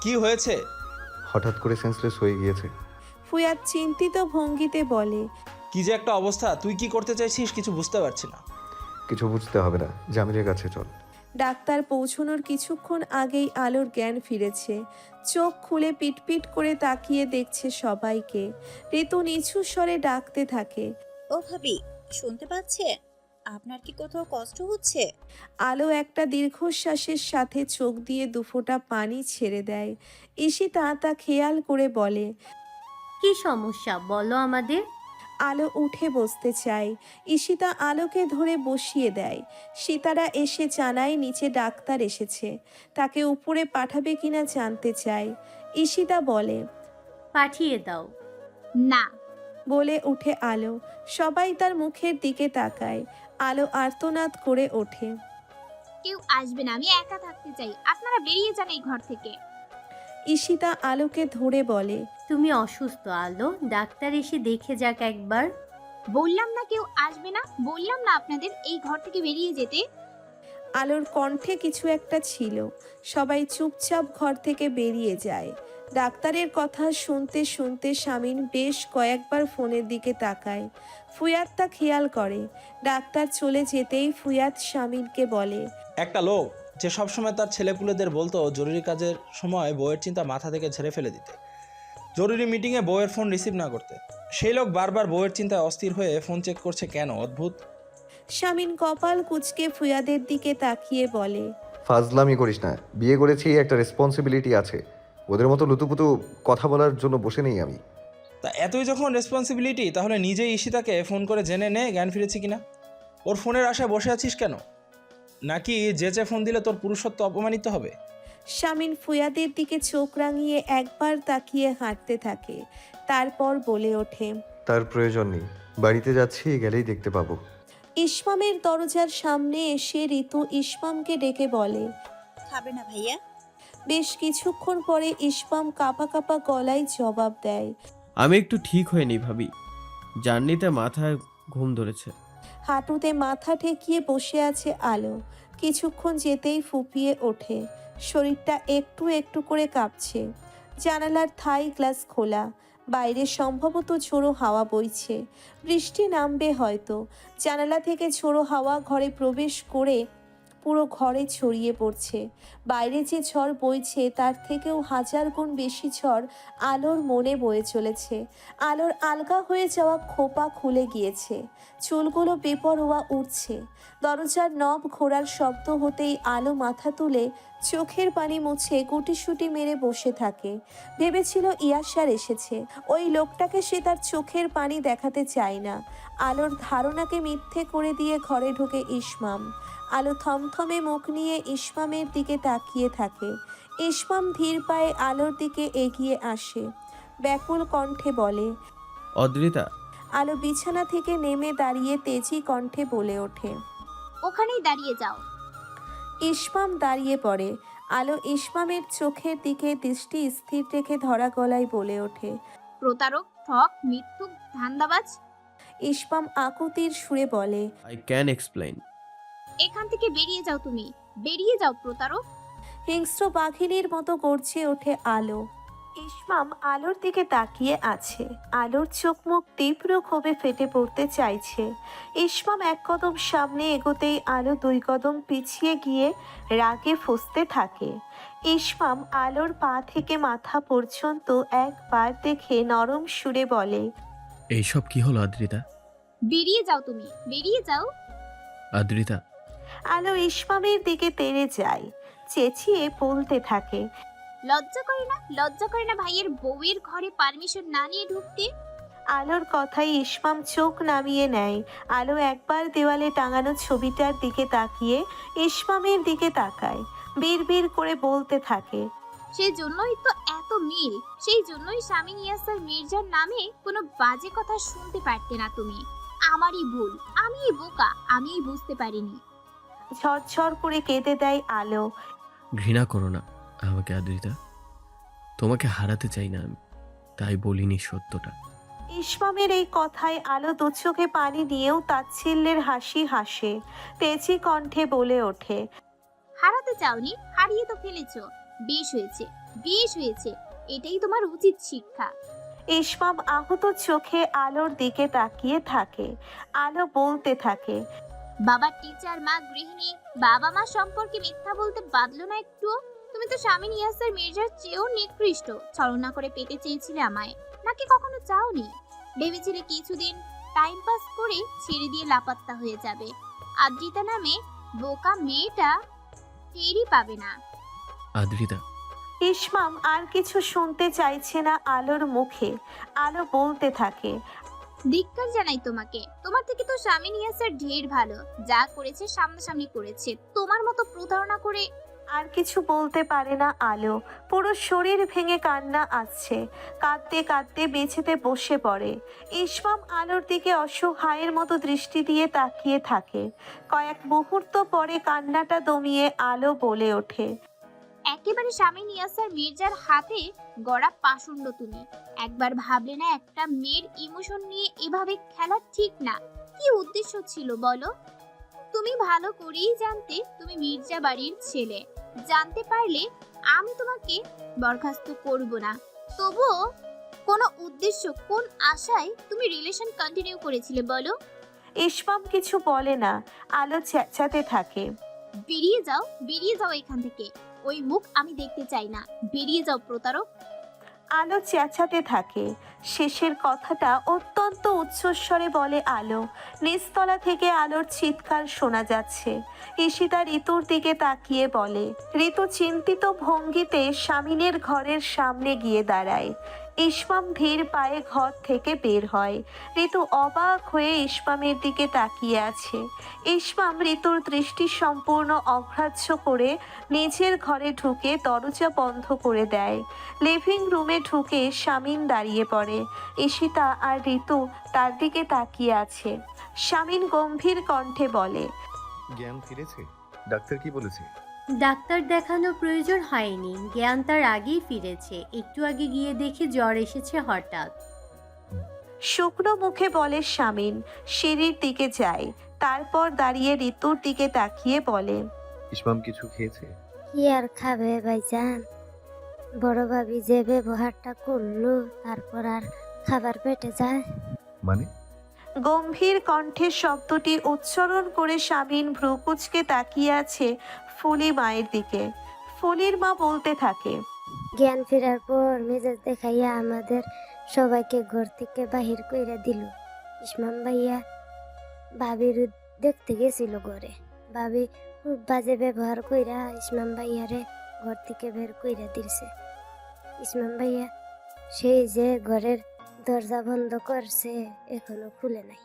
S9: কি হয়েছে?
S3: হঠাৎ করে সেন্সলেস হয়ে গিয়েছে।
S1: ফুয়াদ চিন্তিত ভঙ্গিতে বলে,
S9: কি যে একটা অবস্থা, তুই কি করতে চাইছিস কিছু বুঝতে পারছি না।
S3: কিছু বুঝতে হবে না, জামিরের কাছে চল।
S1: ডাক্তার পৌঁছানোর কিছুক্ষণ আগেই আলোর জ্ঞান ফিরেছে। চোখ খুলে পিটপিট করে তাকিয়ে দেখছে সবাইকে। ঋতু নিচু স্বরে ডাকতে থাকে,
S5: ও ভাবি, শুনতে পাচ্ছে? আপনার কি কোথাও কষ্ট হচ্ছে?
S1: আলো একটা দীর্ঘশ্বাসের সাথে চোখ দিয়ে দুফোঁটা পানি ছেড়ে দেয়। ঈশিতা তা খেয়াল করে বলে,
S6: কি সমস্যা বলো আমাদের।
S1: আলো উঠে বসতে চায়। ঈশিতা আলোকে ধরে বসিয়ে দেয়। সীতারা এসে জানায় নিচে ডাক্তার এসেছে, তাকে উপরে পাঠাবে কিনা জানতে চায়। ঈশিতা বলে,
S6: পাঠিয়ে দাও।
S2: না।
S1: বলে উঠে আলো। সবাই তার মুখের দিকে তাকায়। আলো আর্তনাদ করে ওঠে,
S2: কেউ আসবে না, আমি একা থাকতে চাই, আপনারা বেরিয়ে যান এই ঘর থেকে।
S1: ঈশিতা আলোকে ধরে বলে,
S6: তুমি অসুস্থ আলো, ডাক্তার এসে দেখে যাক একবার।
S2: বললাম না কেউ আসবে না, বললাম না আপনাদের এই ঘর থেকে বেরিয়ে যেতে।
S1: আলোর কণ্ঠে কিছু একটা ছিল। সবাই চুপচাপ ঘর থেকে বেরিয়ে যায়। ডাক্তারের কথা শুনতে শুনতে শামিন বেশ কয়েকবার ফোনের দিকে তাকায়। ফুয়াদ তা খেয়াল করে। ডাক্তার চলে যেতেই ফুয়াদ শামিনকে বলে,
S9: একটা লোক যে সবসময় তার ছেলেপুলেদের বলতো জরুরি কাজের সময় বউয়ের চিন্তা মাথা থেকে ঝেড়ে ফেলে দিতে, জরুরি মিটিংয়ে বউয়ের ফোন রিসিভ না করতে, সেই লোক বারবার বউয়ের চিন্তায় অস্থির হয়ে ফোন চেক করছে কেন? অদ্ভুত।
S1: শামিন কপাল কুঁচকে ফুয়াদের দিকে তাকিয়ে বলে,
S3: ফাজলামি করিস না, বিয়ে করেছি, একটা রেসপন্সিবিলিটি আছে। ওদের মতো লুতুপুতু কথা বলার জন্য বসে নেই আমি।
S9: তা এতই যখন রেসপন্সিবিলিটি, তাহলে নিজেই ঈশিতাকে ফোন করে জেনে নে জ্ঞান ফিরেছে কিনা। ওর ফোনের আশায় বসে আছিস কেন? নাকি যেচে ফোন দিলে তোর পুরুষত্ব অপমানিত হবে?
S1: শামিন ফুয়াদের দিকে চোখ রাঙিয়ে একবার তাকিয়ে হাঁটতে থাকে। তারপর বলে ওঠে,
S3: তার প্রয়োজন নেই, বাড়িতে যাচ্ছি, গেলেই দেখতে পাবো।
S1: ইসমামের দরজার সামনে এসে ঋতু ইসমামকে ডেকে বলে,
S5: খাবে না ভাইয়া?
S1: বেশ কিছুক্ষণ পরে ইসমাম কাঁপা কাঁপা গলায় জবাব দেয়,
S4: আমি একটু ঠিক হয়নি ভাবি, জার্নিতে মাথায় ঘুম ধরেছে।
S1: হাঁটুতে মাথা ঠেকিয়ে বসে আছে আলো। কিছুক্ষণ যেতেই ফুপিয়ে ওঠে। শরীরটা একটু একটু করে কাঁপছে। জানালার থাই গ্লাস খোলা। বাইরে সম্ভবত ঝোড়ো হাওয়া বইছে। বৃষ্টি নামবে হয়তো। জানালা থেকে ঝোড়ো হাওয়া ঘরে প্রবেশ করে পুরো ঘরে ছড়িয়ে পড়ছে। বাইরে যে ঝড় বইছে তার থেকেও হাজার গুণ বেশি ঝড় আলোর মনে বয়ে চলেছে। আলোর আলগা হয়ে যাওয়া খোপা খুলে গিয়েছে। চুলগুলো বেপরোয়া উঠছে। দরজার নব ঘোরার শব্দ হতেই আলো মাথা তুলে চোখের পানি মুছে গুটিসুটি মেরে বসে থাকে। ভেবেছিল ইয়াসার এসেছে। ওই লোকটাকে সে তার চোখের পানি দেখাতে চায় না। আলোর ধারণাকে মিথ্যে করে দিয়ে ঘরে ঢোকে ইসমাম। আলো থমথমে মুখ নিয়ে ইসমামের দিকে তাকিয়ে থাকে। ইসমাম ধীর পায়ে আলোর দিকে এগিয়ে আসে। ব্যাকুল কণ্ঠে বলে।
S4: অদ্রিতা,
S1: আলো বিছানা থেকে নেমে দাঁড়িয়ে তেজি কণ্ঠে বলে ওঠে।
S2: ওখানেই দাঁড়িয়ে যাও।
S1: ইসমাম দাঁড়িয়ে পড়ে। আলো ইসমামের চোখের দিকে দৃষ্টি স্থির রেখে ধরা গলায় বলে ওঠে।
S2: প্রতারক, ঠক, মিথ্যুক, ধান্দাবাজ।
S1: ইসমাম আকুতির সুরে বলে।
S4: I can explain.
S2: এখান থেকে বেরিয়ে যাও তুমি। বেরিয়ে যাও প্রতারক।
S1: হিংস্র বাঘিনীর মতো গর্জে ওঠে আলো। ইসমাম আলোর দিকে তাকিয়ে আছে। আলোর চোখ মুখ তীব্র ক্ষোভে ফেটে পড়তে চাইছে। ইসমাম এক কদম সামনে এগোতেই আলো দুই কদম পিছিয়ে গিয়ে রাগে ফুঁসতে থাকে। ইসমাম আলোর পা থেকে মাথা পর্যন্ত একবার দেখে নরম সুরে বলে।
S4: এইসব কি হলো আদ্রিতা?
S2: বেরিয়ে যাও তুমি। বেরিয়ে যাও।
S4: আদ্রিতা।
S1: আলো ইসমামের দিকে তেড়ে যায়। চেঁচিয়ে বলতে থাকে।
S2: লজ্জা করে না? লজ্জা করে না ভাইয়ের বউয়ের ঘরে পারমিশন না নিয়ে ঢুকতে?
S1: আলোর কথাই ইসমাম চোখ নামিয়ে নেয়। আলো একবার দেওয়ালে টাঙানো ছবিটার দিকে তাকিয়ে ইসমামের দিকে তাকায়। বিড়বিড় করে বলতে থাকে।
S2: সেই জন্যই তো এত মিল। সেই জন্যই স্বামী ইয়াসার মির্জার নামে কোনো বাজে কথা শুনতে পারতে না তুমি। আমারই ভুল। আমিই বোকা। আমিই বুঝতে পারিনি।
S1: ঝরঝর করে কেঁদে দেয় আলো।
S4: ঘৃণা করো না আমাকে আদ্রিতা। তোমাকে হারাতে চাই না আমি, তাই বলিনি সত্যটা।
S1: ইসমামের এই কথায় আলো দু চোখে পানি নিয়েও তাচ্ছিল্যের হাসি হাসে। তেজি কণ্ঠে বলে ওঠে।
S2: হারাতে চাওনি, হারিয়ে তো ফেলেছো। বেশ হয়েছে, বেশ হয়েছে। এটাই তোমার উচিত শিক্ষা।
S1: ইসমাম আহত চোখে আলোর দিকে তাকিয়ে থাকে। আলো বলতে থাকে।
S2: বাবা টিচার, মা গৃহিণী, বাবা মা সম্পর্কে মিথ্যা বলতে বাদলো না একটু? তুমি তো স্বামী ইয়াসার মির্জার চেয়েও নিকৃষ্ট। ছলনা করে পেতে চেয়েছিলে আমায়, নাকি কখনো চাওনি? ভেবেছিলে কিছুদিন টাইম পাস করে ছেড়ে দিয়ে লাপাত্তা হয়ে যাবে। আদ্রিতা নামে বোকা মেয়েটা টেরই পাবে না।
S4: আদ্রিতা।
S1: ইসমাম আর কিছু শুনতে চাইছে না আলোর মুখে। আলো বলতে থাকে।
S2: ধিক্কার জানাই তোমাকে। তোমার থেকে তো স্বামী ইয়াসার ঢের ভালো। যা করেছে সামনাসামনি করেছে। তোমার মতো প্রতারণা করে।
S1: আর কিছু বলতে পারে না আলো। পুরো শরীর ভেঙে কান্না আসছে। কাঁদতে কাঁদতে বেঁচেতে বসে পড়ে। ইসমাম আলোর দিকে অসহায়ের মতো দৃষ্টি দিয়ে তাকিয়ে থাকে। কয়েক মুহূর্ত পরে কান্নাটা দমিয়ে আলো বলে ওঠে।
S2: একেবারে স্বামী ইয়াসার মির্জার হাতে গড়া পাষণ্ড তুমি। একবার ভাবলে না একটা মেয়ের ইমোশন নিয়ে এভাবে খেলা ঠিক না? কি উদ্দেশ্য ছিল বলো? তুমি ভালো করেই জানতে তুমি মির্জা বাড়ির ছেলে। জানতে পারলে আমি তোমাকে বরখাস্ত করব না। তবুও কোনো উদ্দেশ্য, কোন আশায় তুমি রিলেশন কন্টিনিউ করেছিলে বলো?
S1: ইসমাম কিছু বলে না। আলো চেঁচাতে থাকে।
S2: বেরিয়ে যাও, বেরিয়ে যাও এখান থেকে। ওই মুখ আমি দেখতে চাই না। বেরিয়ে যাও প্রতারক।
S1: আলো চেঁচাতে থাকে। শেষের কথাটা অত্যন্ত উচ্চস্বরে বলে আলো। নিচতলা থেকে আলোর চিৎকার শোনা যাচ্ছে। ঈশিতা ঋতুর দিকে তাকিয়ে বলে। ঋতু চিন্তিত ভঙ্গিতে স্বামীনের ঘরের সামনে গিয়ে দাঁড়ায়। ইসমাম ধীর পায়ে ঘর থেকে বের হয়। ঋতু অবাক হয়ে ইসমামের দিকে তাকিয়ে আছে। ইসমাম ঋতুর দৃষ্টি সম্পূর্ণ অগ্রাহ্য করে নিজের ঘরে ঢুকে দরজা বন্ধ করে দেয়। লিভিং রুমে ঢুকে স্বামীন দাঁড়িয়ে পড়ে। ঈশিতা আর ঋতু তার দিকে তাকিয়ে আছে। স্বামীন গম্ভীর কণ্ঠে বলে।
S3: জ্ঞান ফিরেছে? ডাক্তার কি বলেছে?
S6: ডাক্তার দেখানো প্রয়োজন হয়নি, জ্ঞান তার আগেই ফিরেছে। একটু আগে গিয়ে দেখে জ্বর এসেছে হঠাৎ।
S1: শুকনো মুখে বলে শামিন, সিঁড়ির দিকে যায়। তারপর দাঁড়িয়ে ঋতুর দিকে তাকিয়ে বলে,
S3: ইসমাম কিছু খেয়েছে?
S8: কি আর খাবে ভাইজান, বড় ভাবি যে ব্যবহারটা করলো তারপর আর খাবার পেটে যায়।
S3: মানে?
S1: গম্ভীর কণ্ঠে শব্দটি উচ্চারণ করে শামিন ভ্রুকুচকে তাকিয়ে আছে ফুলি মায়ের দিকে। ফুলির মা বলতে থাকে,
S8: জ্ঞান ফেরার পর মেজাজ দেখাইয়া আমাদের সবাইকে ঘর থেকে বাহির কইরা দিল। ইসমাম ভাইয়া ভাবির দেখতে গেছিল ঘরে। ভাবি খুব বাজে ব্যবহার কইরা ইসমাম ভাইয়ারে ঘর থেকে বের কইরা দিছে। ইসমাম ভাইয়া সেই যে ঘরের দরজা বন্ধ করছে এখনো খুলে নাই,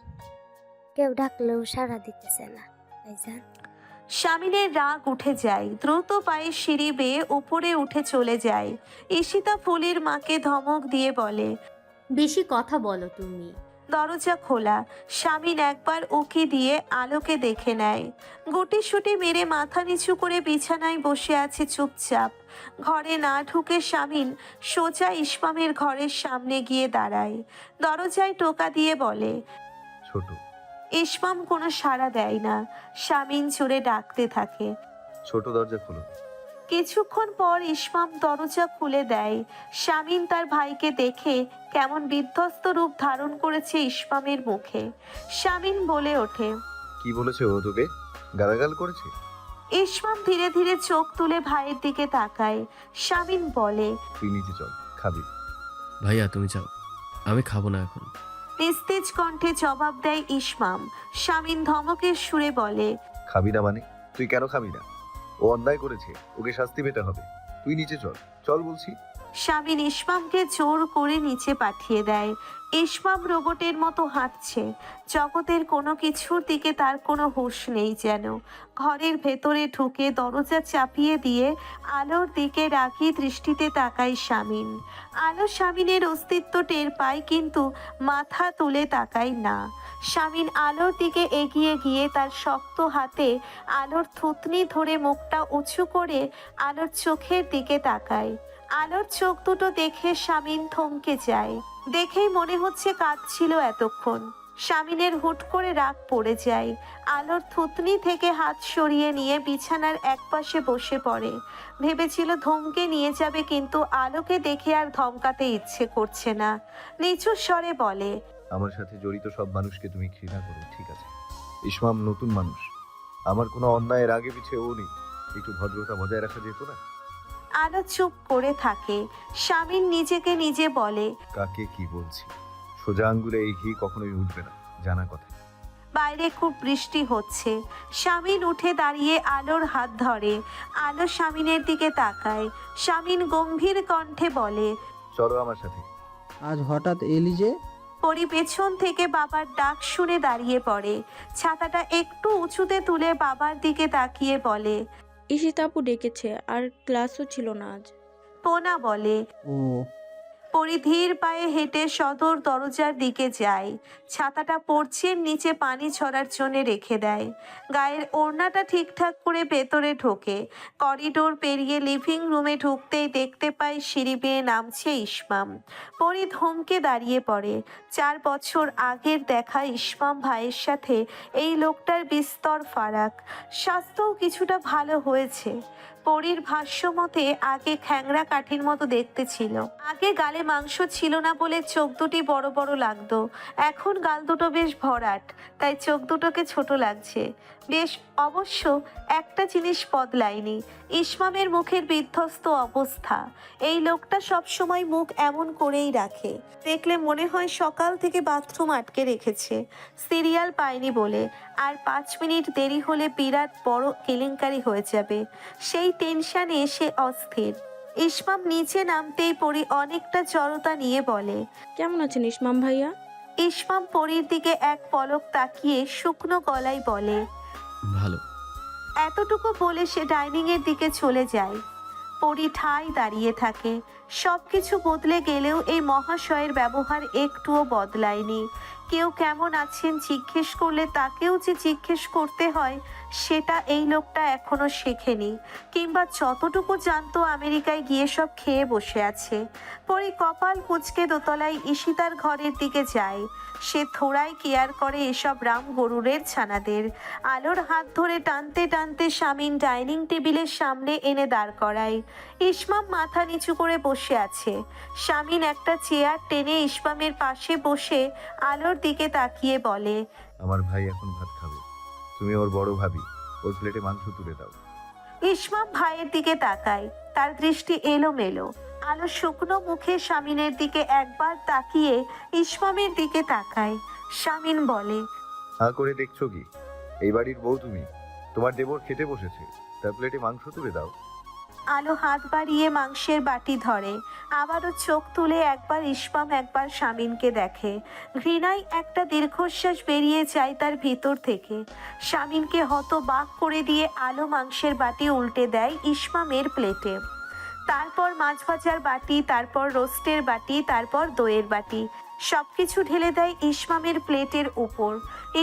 S8: কেউ ডাকলেও সাড়া দিতেছে না ভাইজান।
S1: শামিনের রাগ উঠে যায়, দ্রুত পায়ে সিঁড়ি বেয়ে উপরে উঠে চলে যায়। ঈশিতা ফুলির মাকে ধমক দিয়ে বলে,
S6: বেশি কথা বলো তুমি।
S1: দরজা খোলা। শামিন একবার উকি দিয়ে আলোকে দেখে নেয়। গুটিসুটি মেরে মাথা নিচু করে বিছানায় বসে আছে চুপচাপ। ঘরে না ঢুকে শামিন সোজা ইসমামের ঘরের সামনে গিয়ে দাঁড়ায়। দরজায় টোকা দিয়ে বলে,
S3: ছোট।
S1: ইসমাম কোনো সাড়া দেয় না। শামিন জোরে ডাকতে থাকে,
S3: ছোট, দরজা খোলো।
S1: কিছুক্ষণ পর ইসমাম দরজা খুলে দেয়। শামিন তার ভাইকে দেখে কেমন বিধ্বস্ত রূপ ধারণ করেছে ইসমামের মুখে। শামিন বলে ওঠে,
S3: কি বলেছে ও তোকে? গালাগাল করেছে?
S1: ইসমাম ধীরে ধীরে চোখ তুলে ভাইয়ের দিকে তাকায়। শামিন বলে,
S3: তুই নিচে চল, খাবি।
S4: ভাইয়া তুমি যাও, আমি খাবো না এখন।
S1: নিস্তেজ কণ্ঠে জবাব দেয় ইসমাম। শামিন ধমকের সুরে বলে,
S3: খাবি না মানে? তুই কেন খাবি না? ও অন্যায় করেছে, ওকে শাস্তি পেতে হবে। তুই নিচে চল, চল বলছি।
S1: শামিন ইসমামকে জোর করে নিচে পাঠিয়ে দেয়। ইসমাম রোবটের মতো হাঁটছে। জগতের কোনো কিছুর দিকে তার কোনো হুঁশ নেই যেন। ঘরের ভেতরে ঢুকে দরজা চাপিয়ে দিয়ে আলোর দিকে রাগী দৃষ্টিতে তাকায় শামিন। আলো শামিনের অস্তিত্ব টের পায় কিন্তু মাথা তুলে তাকায় না। শামিন আলোর দিকে এগিয়ে গিয়ে তার শক্ত হাতে আলোর থুতনি ধরে মুখটা উঁচু করে আলোর চোখের দিকে তাকায়। আলোর চোখ দুটো দেখে শামিন থমকে যায়। দেখেই মনে হচ্ছে কাঁদছিল এতক্ষণ। শামিনের হুট করে রাগ পড়ে যায়। আলোর থুতনি থেকে হাত সরিয়ে নিয়ে বিছানার একপাশে বসে পড়ে। ভেবেছিল ধমকে নিয়ে যাবে কিন্তু আলোকে দেখে আর ধমকাতে ইচ্ছে করছে না। নিচু স্বরে বলে,
S3: আমার সাথে জড়িত সব মানুষকে তুমি ঘৃণা করো, ঠিক আছে? ইসমাম নতুন মানুষ, আমার কোনো অন্যায়ের আগে পিছে ও নেই। একটু ভদ্রতা বজায় রাখা যেত না?
S1: আলো চুপ করে থাকে। শামিন নিজেকে নিজে বলে,
S3: কাকে কি বলছি? সোজা আঙ্গুলে এই ঘি কখনোই উঠবে না, জানা কথা।
S1: বাইরে খুব বৃষ্টি হচ্ছে। শামিন উঠে দাঁড়িয়ে আলোর হাত ধরে। আলো শামিনের দিকে তাকায়। শামিন গম্ভীর কণ্ঠে বলে,
S3: চলো আমার সাথে।
S10: আজ হঠাৎ এলি যে?
S1: পরি পেছন থেকে বাবার ডাক শুনে দাঁড়িয়ে পড়ে। ছাতাটা একটু উঁচুতে তুলে বাবার দিকে তাকিয়ে বলে,
S11: ঈশিতা আপু ডেকেছে, আর ক্লাসও ছিল না আজ।
S1: পোনা বলে।
S10: ও,
S1: পরি ধীর পায়ে হেঁটে সদর দরজার দিকে যায়। ছাতাটা পর্চির নিচে পানি ছড়ার জন্য রেখে দেয়। গায়ের ওড়নাটা ঠিকঠাক করে ভেতরে ঢোকে। করিডোর পেরিয়ে লিভিং রুমে ঢুকতেই দেখতে পায় সিঁড়ি বেয়ে নামছে ইসমাম। পরি থমকে দাঁড়িয়ে পড়ে। 4 বছর আগের দেখা ইসমাম ভাইয়ের সাথে এই লোকটার বিস্তর ফারাক। স্বাস্থ্যও কিছুটা ভালো হয়েছে। পরীর ভাষ্য মতে আগে খ্যাংরা কাঠির মতো দেখতে ছিল। আগে গালে মাংস ছিল না বলে চোখ দুটি বড় বড় লাগতো। এখন গাল দুটো বেশ ভরাট, তাই চোখ দুটোকে ছোট লাগছে। বেশ, অবশ্য একটা জিনিস বদলায়নি, ইসমামের মুখের বিধ্বস্ত অবস্থা। এই লোকটা সবসময় মুখ এমন করেই রাখে। দেখলে মনে হয় সকাল থেকে বাথরুম আটকে রেখেছে, সিরিয়াল পায়নি বলে। আর 5 মিনিট দেরি হলে বিরাট বড় কেলেঙ্কারি হয়ে যাবে। সেই টেনশনে সে অস্থির। ইসমাম নিচে নামতেই পরি অনেকটা জড়তা নিয়ে বলে,
S11: কেমন আছেন ইসমাম ভাইয়া?
S1: ইসমাম পরির দিকে এক পলক তাকিয়ে শুকনো গলায় বলে,
S4: ভালো।
S1: এতটুকু বলে সে ডাইনিং এর দিকে চলে যায়। পরি ঠায় দাঁড়িয়ে থাকে। সবকিছু বদলে গেলেও এই মহাশয়ের ব্যবহার একটুও বদলায়নি। কেউ কেমন আছেন জিজ্ঞেস করলে তাকেও যে জিজ্ঞেস করতে হয় সেটা এই লোকটা এখনো শেখেনি, কিংবা যতটুকু জানতো আমেরিকায় গিয়ে সব খেয়ে বসে আছে। পরে কপাল কুঁচকে দোতলায় ঈশিতার ঘরের দিকে যায়। সে থোড়াই কেয়ার করে এসব রাম গরুরের ছানাদের। আলোর হাত ধরে টানতে টানতে শামিন ডাইনিং টেবিলের সামনে এনে দাঁড় করায়। ইসমাম মাথা নিচু করে বসে আছে। শামিন একটা চেয়ার টেনে ইসমামের পাশে বসে আলোর দিকে তাকিয়ে বলে,
S3: আমার ভাই এখন ভাত খাবে, তুমি ওর বড় ভাবি, ওর প্লেটে মাংস তুলে দাও।
S1: ইসমাম ভাইয়ের দিকে তাকায়, তার দৃষ্টি এলোমেলো। আলো শুকনো মুখে শামিনের দিকে একবার তাকিয়ে ইসমামের দিকে তাকায়। শামিন বলে,
S3: হা করে দেখছো কি? এই বাড়ির বউ তুমি, তোমার দেবর খেতে বসেছে, তার প্লেটে মাংস তুলে দাও।
S1: আলো হাত বাড়িয়ে মাংসের বাটি ধরে, আবারও চোখ তুলে একবার ইসমাম একবার শামিনকে দেখে। ঘৃণায় একটা দীর্ঘশ্বাস বেরিয়ে যায় তার ভিতর থেকে। শামিনকে হতবাক করে দিয়ে আলো মাংসের বাটি উল্টে দেয় ইসমামের প্লেটে। তারপর মাছ ভাজার বাটি, তারপর রোস্টের বাটি, তারপর দইয়ের বাটি, সবকিছু ঢেলে দেয় ইসমামের প্লেটের উপর।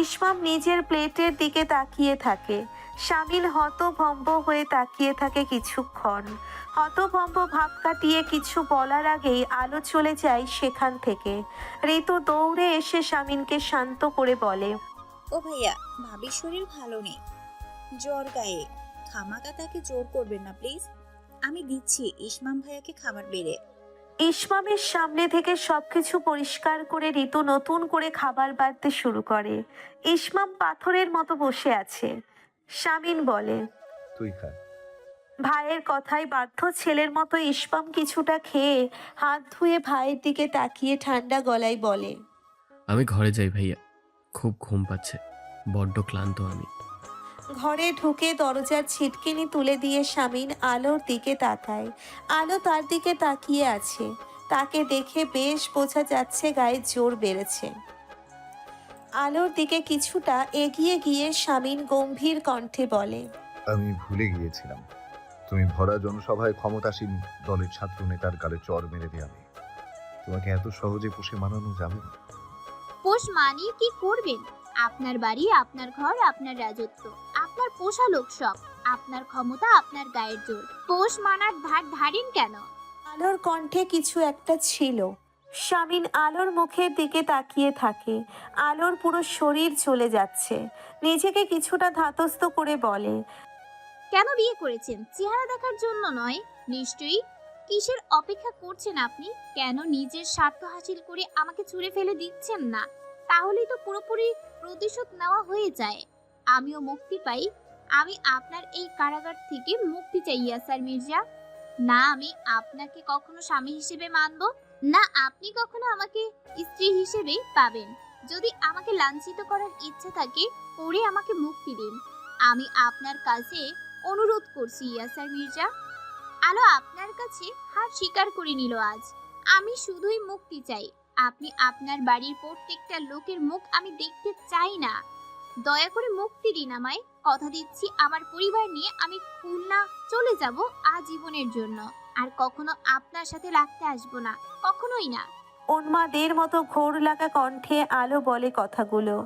S1: ইসমাম নিজের প্লেটের দিকে তাকিয়ে থাকে। শামিন হতভম্ব হয়ে তাকিয়ে থাকে কিছুক্ষণ। হতভম্ব ভাব কাটিয়ে কিছু বলার আগেই আলো চলে যায় সেখান থেকে। ঋতু দৌড়ে এসে শামিনকে শান্ত করে বলে,
S5: ও ভাইয়া, ভাবির শরীর ভালো নেই, জ্বর গায়ে, খামাকা তাকে জোর করবেন না প্লিজ। আমি দিচ্ছি ইসমাম ভাইয়াকে খাবার বেড়ে।
S1: ইসমামের সামনে থেকে সবকিছু পরিষ্কার করে ঋতু নতুন করে খাবার বাড়তে শুরু করে। ইসমাম পাথরের মতো বসে আছে। শামিন বলে,
S3: তুই খা।
S1: ভাইয়ের কথায় বাধ্য ছেলের মতো ইসমাম কিছুটা খেয়ে হাত ধুয়ে ভাইয়ের দিকে তাকিয়ে ঠান্ডা গলায় বলে,
S4: আমি ঘরে যাই ভাইয়া, খুব ঘুম পাচ্ছে, বড্ড ক্লান্ত আমি।
S1: ঘরে ঢুকে দরজার ছিটকিনি তুলে দিয়ে শামিন আলোর দিকে তাকায়। আলো তার দিকে তাকিয়ে আছে। তাকে দেখে বেশ বোঝা যাচ্ছে গায়ে জোর বেড়েছে। আলোর দিকে কিছুটা এগিয়ে গিয়ে শামিন গম্ভীর কণ্ঠে বলে,
S3: আমি ভুলে গিয়েছিলাম, তুমি ভরা জনসভায় ক্ষমতাসীন দলের ছাত্র নেতার গালে চর মেরে দিয়ে আমি তোমাকে এত সহজে পুষে মানানো যাবে না।
S2: পোষ মানিয়ে কি করবেন? আপনার বাড়ি, আপনার ঘর, আপনার রাজত্ব, আপনার পোষা লোক সব, আপনার ক্ষমতা, আপনার গায়ের জোর। পোষ মানার ধার ধারেন কেন?
S1: আলোর কণ্ঠে কিছু একটা ছিল। শামিন আলোর মুখের দিকে তাকিয়ে থাকে। আলোর পুরো শরীর চলে যাচ্ছে। নিজেকে কিছুটা ধাতস্থ করে বলে,
S2: কেন বিয়ে করেছেন? চেহারা দেখার জন্য নয় নিশ্চয়ই। কিসের অপেক্ষা করছেন আপনি? কেন নিজের স্বার্থ হাসিল করে আমাকে ছুঁড়ে ফেলে দিচ্ছেন না? তাহলেই তো পুরোপুরি প্রতিশোধ নেওয়া হয়ে যায়, আমিও মুক্তি পাই। আমি আপনার এই কারাগার থেকে মুক্তি চাই ইয়াসার মির্জা। না আমি আপনাকে কখনো স্বামী হিসেবে মানব, না আপনি কখনো আমাকে স্ত্রী হিসেবে পাবেন। যদি আমাকে লাঞ্ছিত করার ইচ্ছা থাকে, করে আমাকে মুক্তি দিন। আমি আপনার কাছে অনুরোধ করছি ইয়াসার মির্জা। আলো আপনার কাছে হার স্বীকার করে নিল আজ। আমি শুধুই মুক্তি চাই। আপনি আপনার বাড়ির প্রত্যেকটা লোকের মুখ আমি দেখতে চাই না। দয়া করে মুক্তি দিন আমায়। কথা দিচ্ছি আমার পরিবার নিয়ে আমি খুলনা চলে যাব আজীবনের জন্য। আর কখনো আপনার সাথে লাগতে আসবো না, কখনোই না।
S1: উন্মাদের মতো ঘোর লাগা কণ্ঠে আলো বলে কথাগুলো।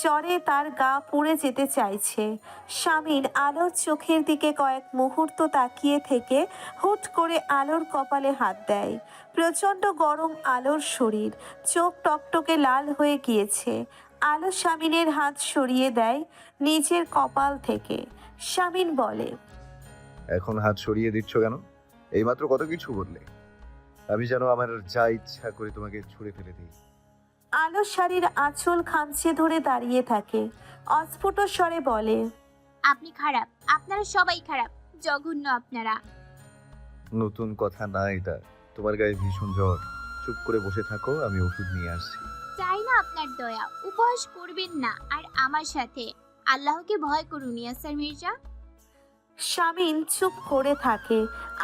S1: জ্বরে তার গা পুড়ে যেতে চাইছে। শামিন আলোর চোখের দিকে কয়েক মুহূর্ত তাকিয়ে থেকে হুট করে আলোর কপালে হাত দেয়। প্রচণ্ড গরম আলোর শরীর, চোখ টকটকে লাল হয়ে গিয়েছে। আলো শামিনের হাত সরিয়ে দেয় নিজের কপাল থেকে। শামিন বলে,
S3: এখন হাত সরিয়ে দিচ্ছ কেন? এইমাত্র কত কিছু বললে, আমি যেন আমার যা ইচ্ছা করে তোমাকে ছুঁড়ে ফেলে দিই।
S1: আলো শাড়ির আঁচল খামচে ধরে দাঁড়িয়ে থাকে। অস্ফুট স্বরে বলে,
S2: আপনি খারাপ, আপনারা সবাই খারাপ, জঘন্য আপনারা।
S3: নতুন কথা না এটা। তোমার গায়ে ভীষণ জ্বর, চুপ করে বসে থাকো, আমি ওষুধ নিয়ে আসছি।
S2: চাই না আপনার দয়া, উপহাস করবেন না আর আমার সাথে। আল্লাহকে ভয় করুন ইয়াসার মির্জা।
S1: শামিন চুপ করে থাকে।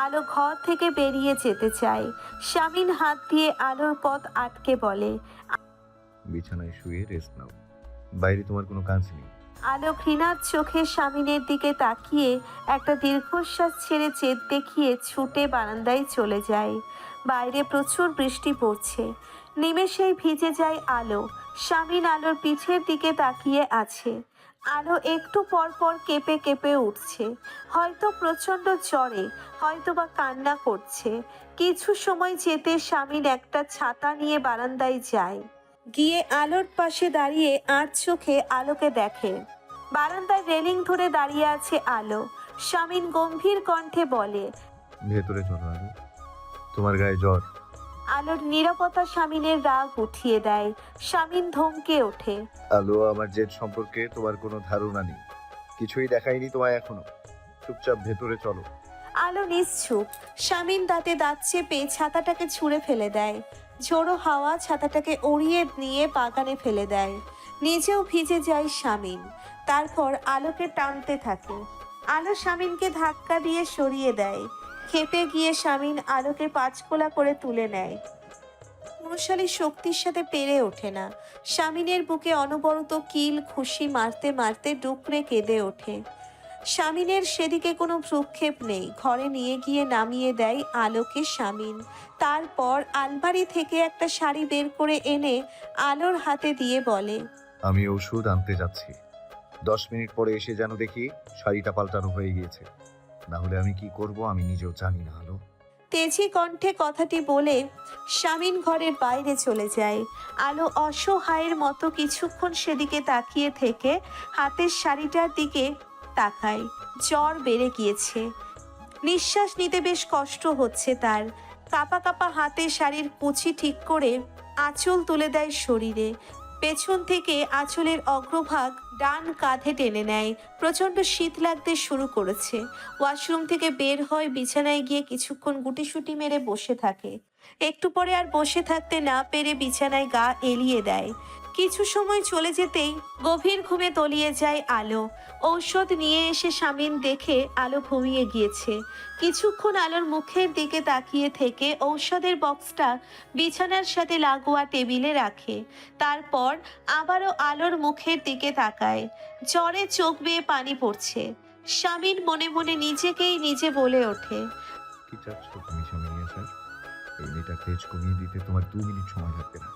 S1: আলো ঘর থেকে বেরিয়ে যেতে চায়। শামিন হাত দিয়ে আলোর পথ আটকে বলে,
S3: বিছানায় শুয়ে রেস্ট নাও, বাইরে তোমার কোনো কাজ নেই।
S1: আলো ঘৃণার চোখে শামিনের দিকে তাকিয়ে একটা দীর্ঘশ্বাস ছেড়ে জেদ দেখিয়ে ছুটে বারান্দায় চলে যায়। বাইরে প্রচুর বৃষ্টি পড়ছে। নিমেষেই ভিজে যায় আলো। শামিন আলোর পিঠের দিকে তাকিয়ে আছে। আলো একটু পর পর কেঁপে কেঁপে উঠছে, হয়তো প্রচণ্ড জ্বরে, হয়তো বা কান্না করছে। কিছু সময় যেতে শামিন একটা ছাতা নিয়ে বারান্দায় যায়। গিয়ে আলোর পাশে দাঁড়িয়ে আধ চোখে আলোকে দেখে। বারান্দায় রেলিং ধরে দাঁড়িয়ে আছে আলো। শামিন গম্ভীর কণ্ঠে বলে,
S3: ভেতরে চলো আলো, তোমার গায়ে জ্বর।
S1: আলোর নীরবতা শামিনের রাগ উঠিয়ে দেয়। শামিন ধমকে ওঠে,
S3: আলো, আমার জেদ সম্পর্কে তোমার কোনো ধারণা নেই, কিছুই দেখায়নি তোমায় এখনো, চুপচাপ ভেতরে চলো।
S1: আলো নিশ্চুপ। শামিন দাঁতে দাঁত চেপে ছাতাটাকে ছুঁড়ে ফেলে দেয়। ঝোড়ো হাওয়া ছাতাটাকে উড়িয়ে নিয়ে বাগানে ফেলে দেয়। নিজেও ভিজে যায় শামিন। তারপর আলোকে টানতে থাকে। আলো শামিনকে ধাক্কা দিয়ে সরিয়ে দেয়। খেপে গিয়ে শামিন আলোকে পাঁচকোলা করে তুলে নেয়। পুরুষালী শক্তির সাথে পেরে ওঠে না। শামিনের বুকে অনবরত কিল খুশি মারতে মারতে ডুকরে কেঁদে ওঠে। শামিনের সেদিকে কোনো ভ্রুক্ষেপ নেই। ঘরে নিয়ে গিয়ে নামিয়ে দেয় আলোকে শামিন। তারপর আলমারি থেকে একটা শাড়ি বের করে এনে আলোর হাতে দিয়ে বলে,
S3: আমি ওষুধ আনতে যাচ্ছি, 10 মিনিট পরে এসে যেন দেখি শাড়িটা পাল্টানো হয়ে গিয়েছে, না হলে আমি কি করব আমি নিজেও জানি না। আলো।
S1: তেজি কণ্ঠে কথাটি বলে শামিন ঘরের বাইরে চলে যায়। আলো অসহায়ের মতো কিছুক্ষণ সেদিকে তাকিয়ে থেকে হাতের শাড়িটার দিকে তাকায়। জ্বর বেড়ে গিয়েছে, নিঃশ্বাস নিতে বেশ কষ্ট হচ্ছে তার। কাঁপা কাঁপা হাতে শাড়ির কুচি ঠিক করে আঁচল তুলে দেয় শরীরে। পেছন থেকে আঁচলের অগ্রভাগ ডান কাঁধে টেনে নেয়। প্রচণ্ড শীত লাগতে শুরু করেছে। ওয়াশরুম থেকে বের হয়, বিছানায় গিয়ে কিছুক্ষণ গুটিসুটি মেরে বসে থাকে। একটু পরে আর বসে থাকতে না পেরে বিছানায় গা এলিয়ে দেয়। কিছু সময় চলে যেতেই গভীর ঘুমে তলিয়ে যায় আলো। ঔষধ নিয়ে এসে শামিন দেখে আলো ঘুমিয়ে গিয়েছে। কিছুক্ষণ আলোর মুখের দিকে তাকিয়ে থেকে ঔষধের বক্সটা বিছানার সাথে লাগোয়া টেবিলে রাখে। তারপর আবারও আলোর মুখের দিকে তাকায়। জ্বরে চোখ বেয়ে পানি পড়ছে। শামিন মনে মনে নিজেকেই নিজে বলে ওঠে,
S3: কি চাচ্ছ তুমি সামিয়া স্যার? এই মেয়েটার তেজ কমিয়ে দিতে তোমার 2 মিনিট সময় লাগবে না,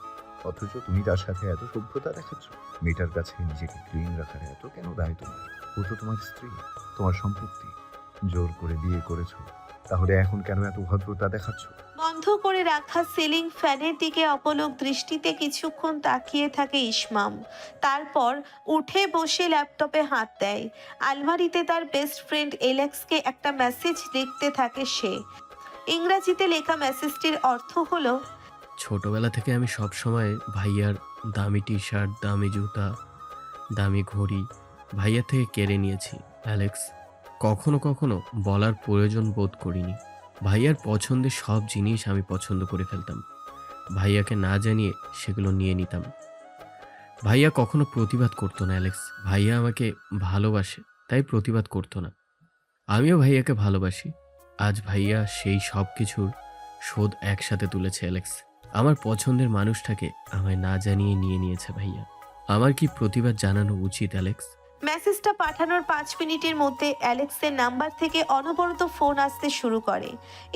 S3: অথচ তুমি তার সাথে এত সভ্যতা দেখাচ্ছ। মেয়েটার কাছে নিজেকে ক্লিন রাখার এত কেন দায় তোমার? ও তো তোমার স্ত্রী, তোমার সম্পত্তি, জোর করে বিয়ে করেছো, তাহলে এখন কেন এত ভদ্রতা দেখাচ্ছ?
S1: বন্ধ করে রাখা সিলিং ফ্যানের দিকে অপলক দৃষ্টিতে কিছুক্ষণ তাকিয়ে থাকে ইসমাম। তারপর উঠে বসে ল্যাপটপে হাত দেয়। আলমারিতে তার বেস্ট ফ্রেন্ড এলেক্সকে একটা মেসেজ লিখতে থাকে সে। ইংরেজিতে লেখা মেসেজটির অর্থ হলো,
S4: ছোটবেলা থেকে আমি সব সময় ভাইয়ার দামি টি শার্ট, দামি জুতা, দামি ঘড়ি ভাইয়া থেকে কেড়ে নিয়েছি অ্যালেক্স। কখনো কখনো বলার প্রয়োজন বোধ করিনি। ভাইয়ার পছন্দের সব জিনিস আমি পছন্দ করে ফেলতাম। ভাইয়াকে না জানিয়ে সেগুলো নিয়ে নিতাম। ভাইয়া কখনো প্রতিবাদ করতো না অ্যালেক্স। ভাইয়া আমাকে ভালোবাসে, তাই প্রতিবাদ করতো না। আমিও ভাইয়াকে ভালোবাসি। আজ ভাইয়া সেই সব কিছুর শোধ একসাথে তুলেছে অ্যালেক্স। আমার পছন্দের মানুষটাকে আমায় না জানিয়ে নিয়ে নিয়েছে ভাইয়া। আমার কি প্রতিবাদ জানানো উচিত অ্যালেক্স?
S1: মেসেজটা পাঠানোর 5 মিনিটের মধ্যে অ্যালেক্সের নাম্বার থেকে অনবরত ফোন আসতে শুরু করে।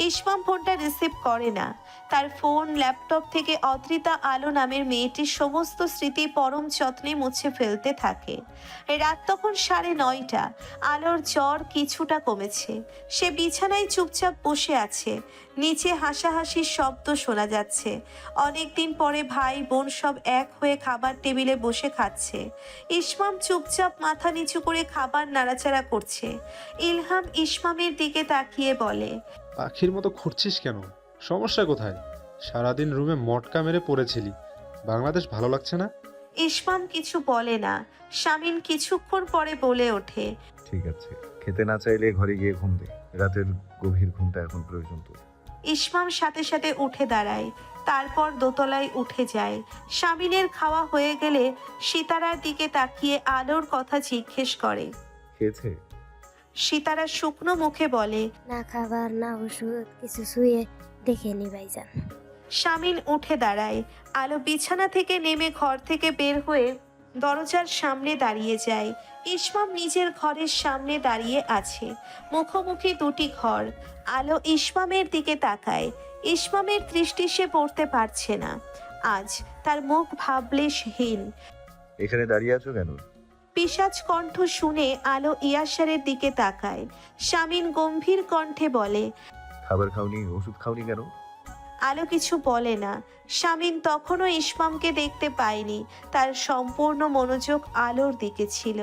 S1: ইসমাম ফোনটা রিসিভ করে না। তার ফোন, ল্যাপটপ থেকে অদ্রিতা আলো নামের মেয়েটির সমস্ত স্মৃতি পরম যত্নে মুছে ফেলতে থাকে। রাত তখন 9:30। আলোর জ্বর কিছুটা কমেছে। সে বিছানায় চুপচাপ বসে আছে। নিচে হাসাহাসির শব্দ শোনা যাচ্ছে। অনেকদিন পরে ভাই বোন সব এক হয়ে খাবার টেবিলে বসে খাচ্ছে। ইসমাম চুপচাপ মাথা নিচু করে খাবার নাড়াচাড়া করছে। ইলহাম ইসমামের দিকে তাকিয়ে বলে,
S7: পাখির মতো ঘুরছিস কেন? সমস্যা কোথায়? সারাদিন রুমে মটকা মেরে পড়েছিলি, বাংলাদেশ ভালো লাগছে না?
S1: ইসমাম কিছু বলে না। শামিন কিছুক্ষণ পরে বলে ওঠে,
S3: ঠিক আছে, খেতে না চাইলে ঘরে গিয়ে ঘুম দে, রাতের গভীর ঘুমটা এখন প্রয়োজন তো।
S1: ইসমাম সাথে সাথে উঠে দাঁড়ায়। তারপর দোতলায় উঠে যায়। শামিনের খাওয়া হয়ে গেলে সিতারার দিকে তাকিয়ে আলোর কথা জিজ্ঞেস করে।
S3: খেয়েছে?
S1: সিতারা শুকনো মুখে বলে,
S8: না খাবার না ওষুধ কিছু শুয়ে দেখে নি ভাইজান।
S1: শামিন উঠে দাঁড়ায়। আলো বিছানা থেকে নেমে ঘর থেকে বের হয়ে দরজার সামনে দাঁড়িয়ে যায়। ইসমাম নিজের ঘরের সামনে দাঁড়িয়ে আছে। মুখোমুখি দুটি ঘর। আলো ইসমামের দিকে তাকায়। ইসমামের দৃষ্টি সে পড়তে পারছে না। আজ তার মুখ ভাবলেশহীন।
S3: এখানে দাঁড়িয়ে আছো কেন?
S1: পিশাচ কণ্ঠ শুনে আলো ইয়াসারের দিকে তাকায়। শামিন গম্ভীর কণ্ঠে বলে,
S3: খাবার খাওনি, ওষুধ খাওনি কেন?
S1: আলো কিছু বলে না। শামিন তখনও ইসমামকে দেখতে পায়নি, তার সম্পূর্ণ মনোযোগ আলোর দিকে ছিল।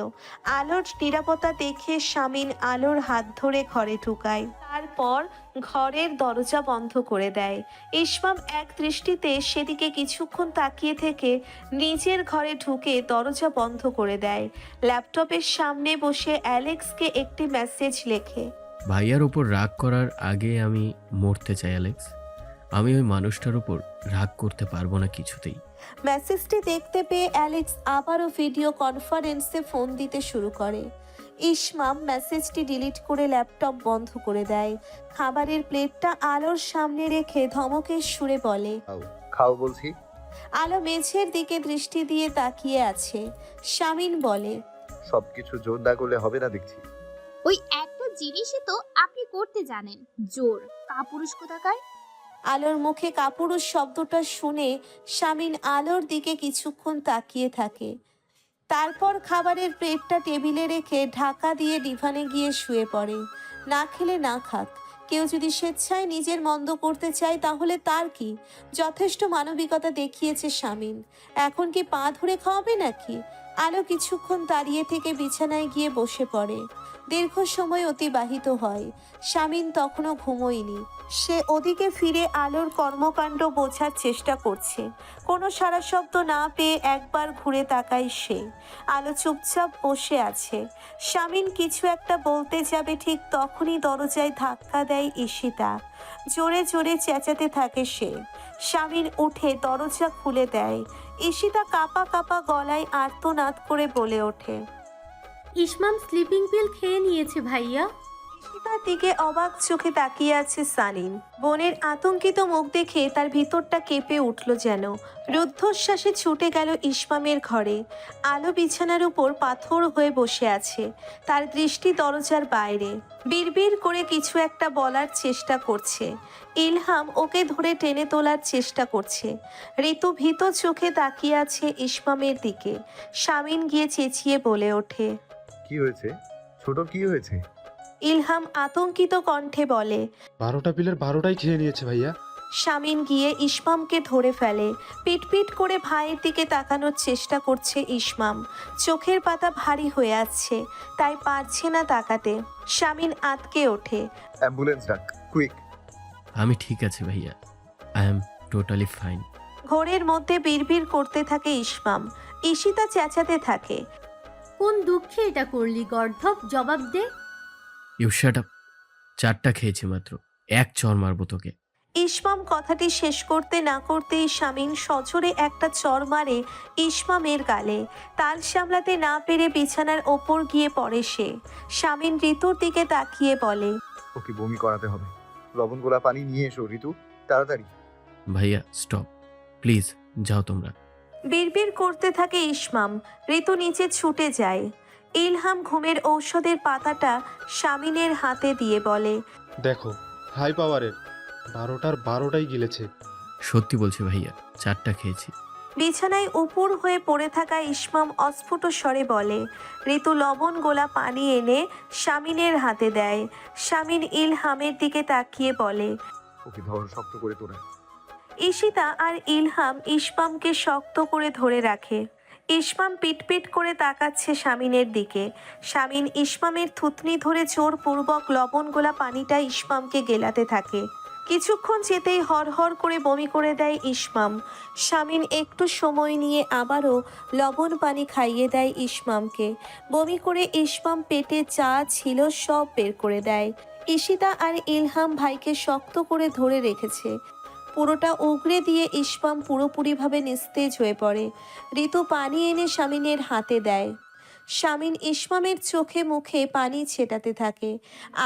S1: আলোর নিরাপত্তা দেখে শামিন আলোর হাত ধরে ঘরে ঢুকায়, তারপর ঘরের দরজা বন্ধ করে দেয়। ইসমাম এক দৃষ্টিতে সেদিকে কিছুক্ষণ তাকিয়ে থেকে নিজের ঘরে ঢুকে দরজা বন্ধ করে দেয়। ল্যাপটপের সামনে বসে অ্যালেক্সকে একটি মেসেজ লেখে।
S4: ভাইয়ার উপর রাগ করার আগে আমি মরতে চাই অ্যালেক্স। আমি ওই মানুষটার উপর রাগ করতে পারবো না কিছুতেই।
S1: মেসেজটি দেখতে পেয়ে অ্যালেক্স আবারও ভিডিও কনফারেন্সে ফোন দিতে শুরু করে। ইসমাম মেসেজটি ডিলিট করে ল্যাপটপ বন্ধ করে দেয়। খাবারের প্লেটটা আলোর সামনে রেখে ধমকের সুরে বলে,
S3: খাও খাও বলছি।
S1: আলো মেঝের দিকে দৃষ্টি দিয়ে তাকিয়ে আছে। শামিন বলে,
S3: সবকিছু জোর না করলে হবে না দেখছি।
S2: ওই একটা জিনিসই তো আপনি করতে জানেন, জোর। কাপুরুষ কোথাকার।
S1: আলোর মুখে কাপুরুষ শব্দটা শুনে শামিন আলোর দিকে কিছুক্ষণ তাকিয়ে থাকে। তারপর খাবারের প্লেটটা টেবিলে রেখে ঢাকা দিয়ে ডিভানে গিয়ে শুয়ে পড়ে। না খেলে না খাক, কেউ যদি স্বেচ্ছায় নিজের মন্দ করতে চায় তাহলে তার কি? যথেষ্ট মানবিকতা দেখিয়েছে শামিন, এখন কি পা ধরে খাওয়াবে নাকি? আলো কিছুক্ষণ দাঁড়িয়ে থেকে বিছানায় গিয়ে বসে পড়ে। দীর্ঘ সময় অতিবাহিত হয়। শামিন তখনও ঘুমোয়নি। সে ওদিকে ফিরে আলোর কর্মকাণ্ড বোঝার চেষ্টা করছে। কোনো সারা শব্দ না পেয়ে একবার ঘুরে তাকায় সে। আলো চুপচাপ বসে আছে। শামিন কিছু একটা বলতে যাবে, ঠিক তখনই দরজায় ধাক্কা দেয় ঈশিতা। জোরে জোরে চেঁচাতে থাকে সে। শামিন উঠে দরজা খুলে দেয়। ঈশিতা কাঁপা কাঁপা গলায় আর্তনাদ করে বলে ওঠে,
S6: ইসমাম স্লিপিং পিল খেয়ে নিয়েছে ভাইয়া।
S1: ঈশিতার দিকে অবাক চোখে তাকিয়ে আছে সালিন। বোনের আতঙ্কিত মুখ দেখে তার ভিতরটা কেঁপে উঠল যেন। রুদ্ধশ্বাসে ছুটে গেল ইসমামের ঘরে। আলো বিছানার উপর পাথর হয়ে বসে আছে, তার দৃষ্টি দরজার বাইরে। বিড়বিড় করে কিছু একটা বলার চেষ্টা করছে। ইলহাম ওকে ধরে টেনে তোলার চেষ্টা করছে। ঋতু ভীত চোখে তাকিয়ে আছে ইসমামের দিকে। শামিন গিয়ে চেঁচিয়ে বলে ওঠে,
S3: কি হয়েছে ছোট, কি হয়েছে?
S1: ইলহাম আতঙ্কিত কণ্ঠে বলে।
S7: 12টা পিলের 12টাই খেয়ে নিয়েছে ভাইয়া।
S1: শামিন গিয়ে ইসমামকে ধরে ফেলে। পিটপিট করে ভাইয়ের দিকে তাকানোর চেষ্টা করছে ইসমাম। চোখের পাতা ভারী হয়ে আসছে, তাই পারছে না তাকাতে। শামিন আতকে ওঠে।
S3: অ্যাম্বুলেন্স ডাক, কুইক।
S4: আমি ঠিক আছে ভাইয়া, আই এম টোটালি ফাইন।
S1: ঘোরের মধ্যে বিড়বিড় করতে থাকে ইসমাম। ঈশিতা চেঁচাতে থাকে,
S6: কোন দুঃখে এটা করলি গর্ধব, জবাব দে।
S4: You shut up. 4টা খেয়েছি মাত্র, এক চর মারবো তোকে।
S1: ইসমাম কথাটি শেষ করতে না করতেই শামিন সজোরে একটা চড় মারে ইসমামের গালে। তাল সামলাতে না পেরে বিছানার ওপর গিয়ে পড়ে সে। শামিন ঋতুর দিকে তাকিয়ে বলে,
S3: ওকে বমি করাতে হবে। লবণ গোলা পানি নিয়ে এসো ঋতু, তাড়াতাড়ি।
S4: ভাইয়া স্টপ প্লিজ, যাও তোমরা।
S1: বিড়বিড় করতে থাকে ইসমাম। ঋতু নিচে ছুটে যায়। ইলহাম ঘুমের ঔষধের পাতাটা শামিনের হাতে দিয়ে বলে,
S7: দেখো, হাই পাওয়ারের 12টার 12টাই গিলেছে।
S4: সত্যি বলছি ভাইয়া, 4টা খেয়েছি।
S1: বিছানায় উপুর হয়ে পড়ে থাকা ইসমাম অস্ফুট স্বরে বলে। ঋতু লবণ গোলা পানি এনে শামিনের হাতে দেয়। শামিন ইলহামের দিকে তাকিয়ে বলে,
S3: ওকে ধর শক্ত করে তোরা।
S1: ঈশিতা আর ইলহাম ইসমামকে শক্ত করে ধরে রাখে। ইসমাম পিটপিট করে তাকাচ্ছে শামিনের দিকে। শামিন ইসমামের থুতনি ধরে জোরপূর্বক লবণ গোলা পানিটা ইসমামকে গেলাতে থাকে। কিছুক্ষণ যেতেই হরহর করে বমি করে দেয় ইসমাম। শামিন একটু সময় নিয়ে আবারও লবণ পানি খাইয়ে দেয় ইসমামকে। বমি করে ইসমাম পেটে যা ছিল সব বের করে দেয়। ঈশিতা আর ইলহাম ভাইকে শক্ত করে ধরে রেখেছে। পুরোটা উগড়ে দিয়ে ইসমাম পুরোপুরিভাবে নিস্তেজ হয়ে পড়ে। ঋতু পানি এনে শামিনের হাতে দেয়। শামিন ইসমামের চোখে মুখে পানি ছেটাতে থাকে।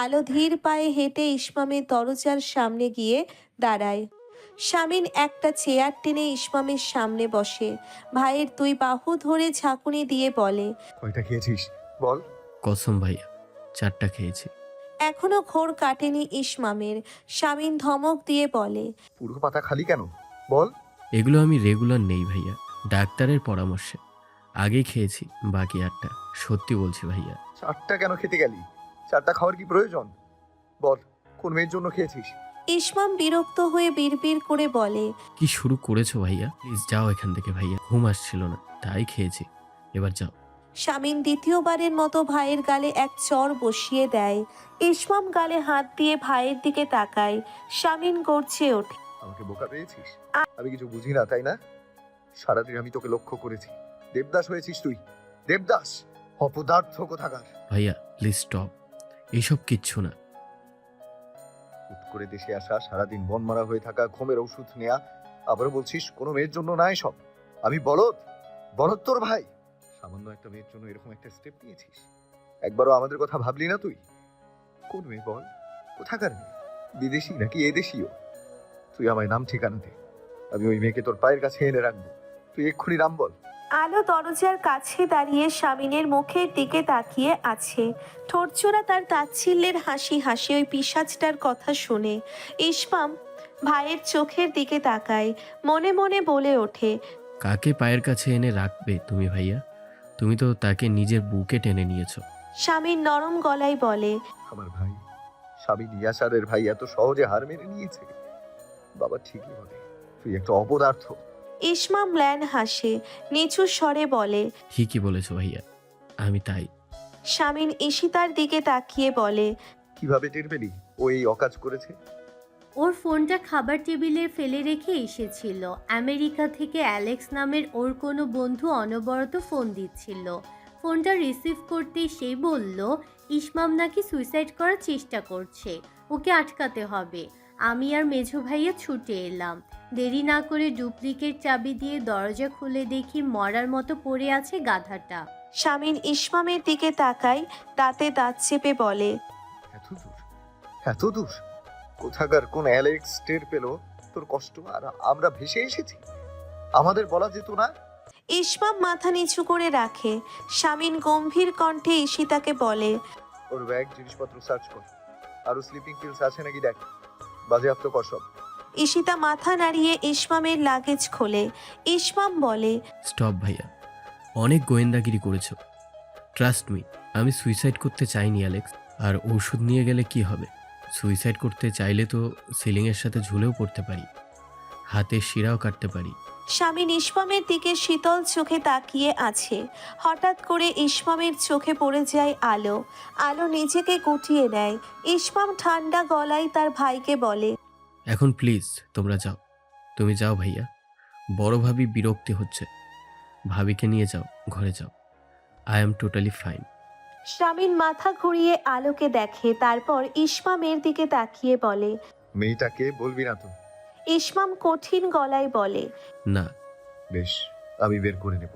S1: আলো ধীর পায়ে হেঁটে ইসমামের দরজার সামনে গিয়ে দাঁড়ায়। শামিন একটা চেয়ার টেনে ইসমামের সামনে বসে। ভাইয়ের 2 বাহু ধরে ঝাঁকুনি দিয়ে বলে,
S3: কয়টা খেয়েছিস বল?
S4: কসম ভাইয়া, 4টা খেয়েছি।
S1: এখনো ঘোর কাটেনি ইসমামের। শামিন ধমক দিয়ে বলে,
S3: পুরো পাতা খালি কেন বল?
S4: এগুলো আমি রেগুলার নেই ভাইয়া, ডাক্তারের পরামর্শে। আগে খেয়েছি বাকি 8টা, সত্যি বলছি ভাইয়া।
S3: 4টা কেন খেতে গেলি? 4টা খাওয়ার কি প্রয়োজন? বল, কোন মেয়ের জন্য খেয়েছিস?
S1: ইসমাম বিরক্ত হয়ে বিড়বিড় করে বলে,
S4: কি শুরু করেছো ভাইয়া? প্লিজ যাও এখান থেকে ভাইয়া, ঘুম আসছিল না তাই খেয়েছি, এবার যাও।
S1: শামিন দ্বিতীয়বারের মতো ভাইয়ের গালে এক চড় বসিয়ে দেয়। ইসমাম গালে হাত দিয়ে ভাইয়ের দিকে তাকায়। শামিন গর্জে ওঠে,
S3: আমাকে বোকা পেয়েছিস? আমি কিছু বুঝি না তাই না? সারাদিন আমি তোকে লক্ষ্য করেছি। দেবদাস হয়েছিস তুই, দেবদাস, অপদার্থ কোথাকার।
S4: ভাইয়া প্লিজ স্টপ, এইসব কিচ্ছু না।
S3: হুট করে দেশে আসা, সারাদিন বন মারা হয়ে থাকা, ঘুমের ওষুধ নেয়া, আবারও বলছিস কোনো মেয়ের জন্য না এসব। আমি বলদ, বলদ তোর ভাই। সামান্য একটা মেয়ের জন্য এরকম একটা স্টেপ নিয়েছিস? একবারও আমাদের কথা ভাবলি না তুই? কোন মেয়ে বল, কোথাকার মেয়ে? বিদেশি নাকি এদেশীয়? তুই আমায় নাম ঠিকানা দে, আমি ওই মেয়েকে তোর পায়ের কাছে এনে রাখবো। তুই এক্ষুনি নাম বল।
S1: আলো দরজার কাছে দাঁড়িয়ে শামিনের মুখের দিকে তাকিয়ে আছে। ঠোঁটজোড়া তার তাচ্ছিল্যের হাসি হাসি ওই পিশাচটার কথা শুনে। ইসমাম ভাইয়ের চোখের দিকে তাকায়, মনে মনে বলে ওঠে,
S4: কাকে পায়ের কাছে এনে রাখবে তুমি ভাইয়া? তুমি তো তাকে নিজের বুকে টেনে নিয়েছো।
S1: শামিন নরম গলায় বলে,
S3: আমার ভাই স্বামী ইয়াসারের ভাই এত সহজে হার মেনে নিয়েছে? বাবা ঠিকই বলে, তুই একটা অপদার্থ।
S1: ইসমাম ম্লান হাসে, নিচু স্বরে বলে,
S4: ঠিকই বলেছো ভাইয়া, আমি তাই।
S1: শামিন ঈশিতার দিকে তাকিয়ে বলে,
S3: কিভাবে টের পেলি ও এই অকাজ করেছে?
S6: ওর ফোনটা খাবার টেবিলে ফেলে রেখে এসেছিল। আমেরিকা থেকে অ্যালেক্স নামের ওর কোনো বন্ধু অনবরত ফোন দিচ্ছিল। ফোনটা রিসিভ করতেই সেই বলল ইসমাম নাকি সুইসাইড করার চেষ্টা করছে, ওকে আটকাতে হবে। আমি আর মেঝো ভাইয়া ছুটে এলাম। দেরি না করে ডুপ্লিকেট চাবি দিয়ে দরজা খুলে দেখি মরার মতো পড়ে আছে গাধাটা।
S1: শামিন ইসমামের দিকে তাকায়, দাঁতে দাঁত চেপে বলে,
S3: এত দূর, এত দূর? কোথাকার কোন অ্যালেক্স টের পেল তোর কষ্ট আর আমরা ভেসে এসেছি? আমাদের বলা যেত না?
S1: ইসমাম মাথা নিচু করে রাখে। শামিন গম্ভীর কণ্ঠে ঈশিতাকে বলে,
S3: ওর ব্যাগ জিনিসপত্র সার্চ কর, আরো স্লিপিং পিলস আছে নাকি দেখ, বাজেয়াপ্ত কর সব।
S1: ঈশিতা মাথা নাড়িয়ে ইসমামের লাগেজ খোলে। ইসমাম বলে,
S4: স্টপ ভাইয়া, অনেক গোয়েন্দাগিরি করেছো। ট্রাস্ট মি, আমি সুইসাইড করতে চাইনি অ্যালেক্স। আর ওষুধ নিয়ে গেলে কি হবে? সুইসাইড করতে চাইলে তো সিলিংয়ের সাথে ঝুলেও পড়তে পারি, হাতের শিরাও কাটতে পারি।
S1: শামিন ইসমামের দিকে শীতল চোখে তাকিয়ে আছে। হঠাৎ করে ইসমামের চোখে পড়ে যায় আলো। আলো নিজেকে গুটিয়ে নেয়। ইসমাম ঠান্ডা গলায় তার ভাইকে বলে,
S4: এখন প্লিজ তোমরা যাও, তুমি যাও ভাইয়া, বড় ভাবি বিরক্তি হচ্ছে। ভাবিকে নিয়ে যাও, ঘরে যাও। I am totally fine.
S1: Shamin মাথা ঘুরিয়ে আলোকে দেখে, তারপর ইসমামের দিকে তাকিয়ে বলে,
S3: মেয়েটাকে বলবি না তো?
S1: ইসমাম কঠিন গলায় বলে,
S4: না।
S3: বেশ, আমি বের করে নেব,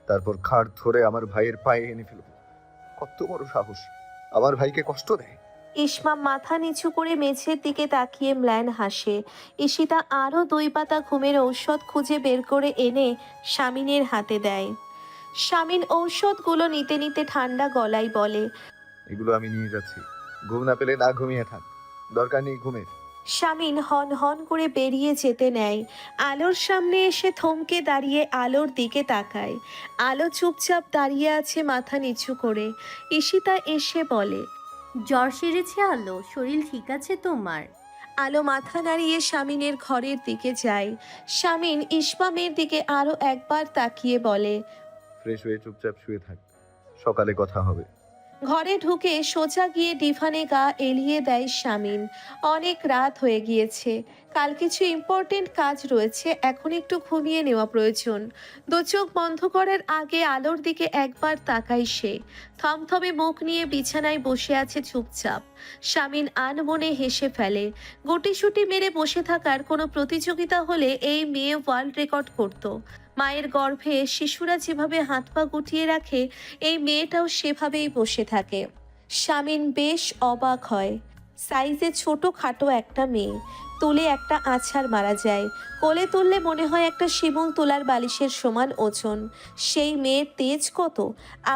S3: তারপর খাট ধরে আমার ভাইয়ের পায়ে এনে ফেলবো। কত বড় সাহস, আমার ভাইকে কষ্ট দেয়।
S1: ইসমাম মাথা নিচু করে মেঝের দিকে তাকিয়ে ম্লান হাসে। ঈশিতা আরও 2 পাতা ঘুমের ঔষধ খুঁজে বের করে এনে শামিনের হাতে দেয়। শামিন ঔষধগুলো নিতে নিতে ঠান্ডা গলায় বলে,
S3: এগুলো আমি নিয়ে যাচ্ছি, ঘুম না পেলে না ঘুমিয়ে থাক, দরকার নেই ঘুমের।
S1: শামিন হন হন করে বেরিয়ে যেতে নেয়। আলোর সামনে এসে থমকে দাঁড়িয়ে আলোর দিকে তাকায়। আলো চুপচাপ দাঁড়িয়ে আছে মাথা নিচু করে। ঈশিতা এসে বলে,
S6: জ্বর সেরেছে আলো? শরীর ঠিক আছে তোমার?
S1: আলো মাথা নাড়িয়ে শামিনের ঘরের দিকে যায়। শামিন ইসমামের দিকে আরো একবার তাকিয়ে বলে,
S3: ফ্রেশ হয়ে চুপচাপ শুয়ে থাক, সকালে কথা হবে।
S1: ঘরে ঢুকে সোজা গিয়ে ডিভানে গা এলিয়ে দেয় শামিন। অনেক রাত হয়ে গিয়েছে, কাল কিছু ইম্পর্টেন্ট কাজ রয়েছে, এখন একটু ঘুমিয়ে নেওয়া প্রয়োজন। 2 চোখ বন্ধ করার আগে আলোর দিকে একবার তাকায় সে। থমথমে মুখ নিয়ে বিছানায় বসে আছে চুপচাপ। শামিন আনমনে হেসে ফেলে। গুটিসুটি মেরে বসে থাকার কোনো প্রতিযোগিতা হলে এই মেয়ে ওয়ার্ল্ড রেকর্ড করত। মায়ের গর্ভে শিশুরা যেভাবে হাত পা গুটিয়ে রাখে, এই মেয়েটাও সেভাবেই বসে থাকে। শামিন বেশ অবাক হয়। সাইজে ছোট খাটো একটা মেয়ে, তুলে একটা আছাড় মারা যায়, কোলে তুললে মনে হয় একটা শিমুল তোলার বালিশের সমান ওজন। সেই মেয়ের তেজ কত!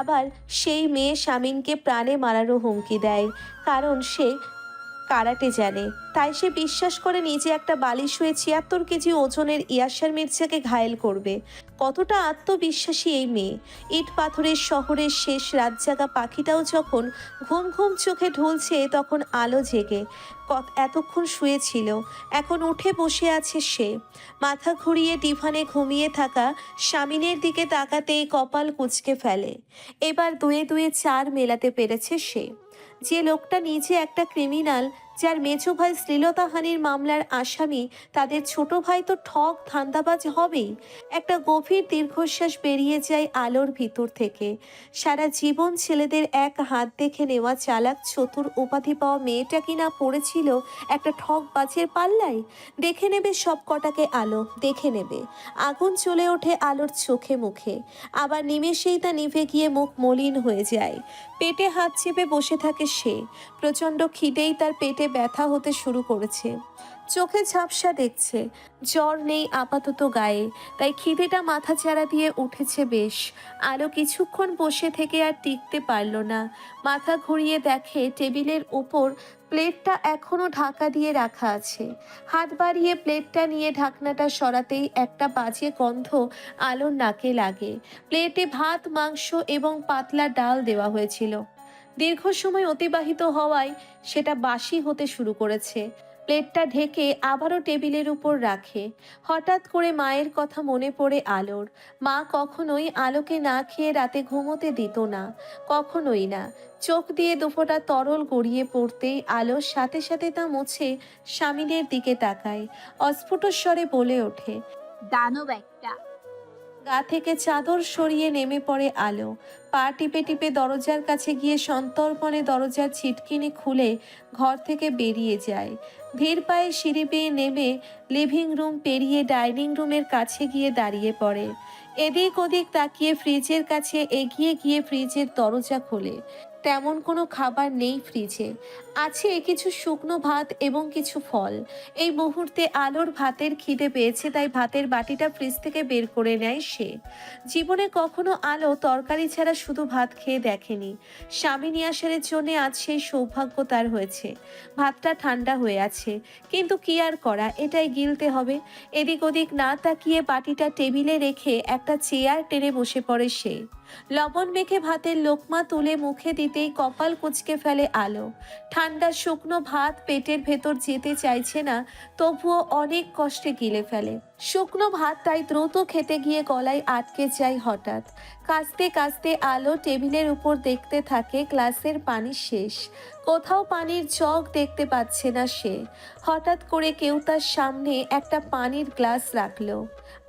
S1: আবার সেই মেয়ে শামিনকে প্রাণে মারারও হুমকি দেয়, কারণ সে কারাটে জানে, তাই সে বিশ্বাস করে নিজে একটা বালিশ হয়ে ৭৬ কেজি ওজনের ইয়াসার মির্জাকে ঘায়েল করবে। কতটা আত্মবিশ্বাসী এই মেয়ে! ইট পাথরের শহরের শেষ রাতজাগা পাখিটাও যখন ঘুম ঘুম চোখে ঢুলছে তখন আলো জেগে এতক্ষণ শুয়েছিল, এখন উঠে বসে আছে সে। মাথা ঘুরিয়ে ডিভানে ঘুমিয়ে থাকা স্বামীনের দিকে তাকাতেই কপাল কুঁচকে ফেলে। এবার দুয়ে দুয়ে ৪ মেলাতে পেরেছে সে। যে লোকটা নিজে একটা ক্রিমিনাল, যার মেজো ভাই শ্লীলতাহানির মামলার আসামি, তাদের ছোট ভাই তো ঠক ধান্দাবাজ হবেই। একটা গভীর দীর্ঘশ্বাস বেরিয়ে যায় আলোর ভিতর থেকে। সারা জীবন ছেলেদের এক হাত দেখে নেওয়া চালাক চতুর উপাধি পাওয়া মেয়েটা কিনা পড়েছিল একটা ঠকবাজের পাল্লায়। দেখে নেবে সব কটাকে আলো, দেখে নেবে। আগুন জ্বলে ওঠে আলোর চোখে মুখে, আবার নিমেষেই তা নিভে গিয়ে মুখ মলিন হয়ে যায়। পেটে হাত চেপে বসে থাকে সে। প্রচণ্ড খিদেই তার পেটে ব্যথা হতে শুরু করেছে। চোখে ঝাপসা দেখছে, জ্বর নেই আপাতত গায়ে, তাই খিদেটা মাথা চাড়া দিয়ে উঠেছে বেশ। আলো কিছুক্ষণ বসে থেকে আর টিকতে পারল না। মাথা ঘুরিয়ে দেখে টেবিলের উপর প্লেটটা এখনো ঢাকা দিয়ে রাখা আছে। হাত বাড়িয়ে প্লেটটা নিয়ে ঢাকনাটা সরাতেই একটা বাজে গন্ধ আলোর নাকে লাগে। প্লেটে ভাত, মাংস এবং পাতলা ডাল দেওয়া হয়েছিল। দীর্ঘ সময় অতিবাহিত হওয়ায় সেটা বাসি হতে শুরু করেছে। প্লেটটা ঢেকে আবারও টেবিলের উপর রাখে। হঠাৎ করে মায়ের কথা মনে পড়ে আলোর। মা কখনোই আলোকে না খেয়ে রাতে ঘুমোতে দিত না, কখনোই না। চোখ দিয়ে দুফোঁটা তরল গড়িয়ে পড়তেই আলোর সাথে সাথে তা মুছে স্বামীনের দিকে তাকায়। অস্ফুট স্বরে বলে ওঠে,
S2: দানব একটা।
S1: গা থেকে চাদর সরিয়ে নেমে পড়ে আলো। পা টিপে টিপে দরজার কাছে গিয়ে সন্তর্পণে দরজার ছিটকিনি খুলে ঘর থেকে বেরিয়ে যায়। ধীর পায়ে সিঁড়ি বেয়ে নেমে লিভিং রুম পেরিয়ে ডাইনিং রুমের কাছে গিয়ে দাঁড়িয়ে পড়ে। এদিক ওদিক তাকিয়ে ফ্রিজের কাছে এগিয়ে গিয়ে ফ্রিজের দরজা খোলে। তেমন কোনো খাবার নেই ফ্রিজে, আছে কিছু শুকনো ভাত এবং কিছু ফল। এই মুহূর্তে আলোর ভাতের খিদে পেয়েছে, তাই ভাতের বাটিটা ফ্রিজ থেকে বের করে নেয় সে। জীবনে কখনো আলো তরকারি ছাড়া শুধু ভাত খেয়ে দেখেনি। স্বামী নিয়াসারের জন্য আজ সেই সৌভাগ্য তার হয়েছে। ভাতটা ঠান্ডা হয়ে আছে, কিন্তু কি আর করা, এটাই গিলতে হবে। এদিক ওদিক না তাকিয়ে বাটিটা টেবিলে রেখে একটা চেয়ার টেনে বসে পড়ে সে। লবণ মেখে ভাতের লোকমা তুলে মুখে দিতেই কপাল কুঁচকে ফেলে আলো। ঠান্ডা শুকনো ভাত পেটের ভেতর যেতে চাইছে না, তবুও অনেক কষ্টে গিলে ফেলে। শুকনো ভাত তাই দ্রুত খেতে গিয়ে গলায় আটকে যায় হঠাৎ। কাঁচতে কাঁচতে আলো টেবিলের উপর দেখতে থাকে গ্লাসের পানি শেষ। কোথাও পানির জগ দেখতে পাচ্ছে না সে। হঠাৎ করে কেউ তার সামনে একটা পানির গ্লাস রাখলো।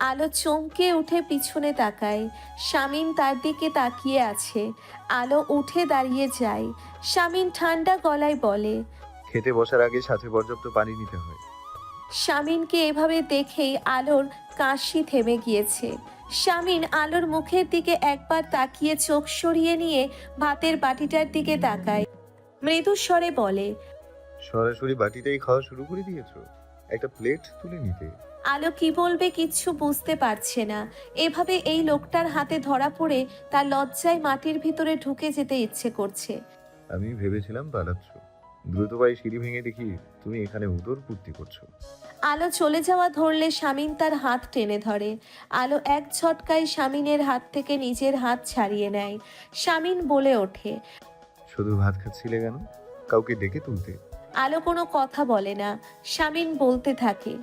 S1: আলো চমকে উঠে পিছনে তাকায়। শামিন তার দিকে তাকিয়ে আছে। আলো উঠে দাঁড়িয়ে যায়। শামিন ঠান্ডা গলায় বলে,
S3: খেতে বসার আগে সাথে পর্যাপ্ত পানি নিতে হয়।
S1: শামিনকে এভাবে দেখেই আলোর কাশি থেমে গিয়েছে। শামিন আলোর মুখের দিকে একবার তাকিয়ে চোখ সরিয়ে নিয়ে ভাতের বাটিটার দিকে তাকায়। মৃদু স্বরে বলে,
S3: সরাসরি বাটিটাই খাওয়া শুরু করে দিয়েছো? একটা প্লেট তুলে নিতে।
S1: আলো কি বলবে কিচ্ছু বুঝতে পারছে না। এভাবে এই লোকটার হাতে ধরা পড়ে তার লজ্জায় মাটির ভিতরে ঢুকে যেতে ইচ্ছে করছে।
S3: আমি ভেবেছিলাম পালাচ্ছ, দ্রুত পায়ে সিঁড়ি ভেঙে দেখি তুমি এখানে উদর পূর্তি করছো।
S1: আলো চলে যাওয়া ধরলে শামিন তার হাত টেনে ধরে। আলো এক ঝটকায় শামিনের হাত থেকে নিজের হাত ছাড়িয়ে নেয়। শামিন বলে ওঠে,
S3: শুধু ভাত খাচ্ছিলে কেন? কাউকে ডেকে তুলতে।
S1: আলো কোনো কথা বলে না। শামিন বলতে থাকে,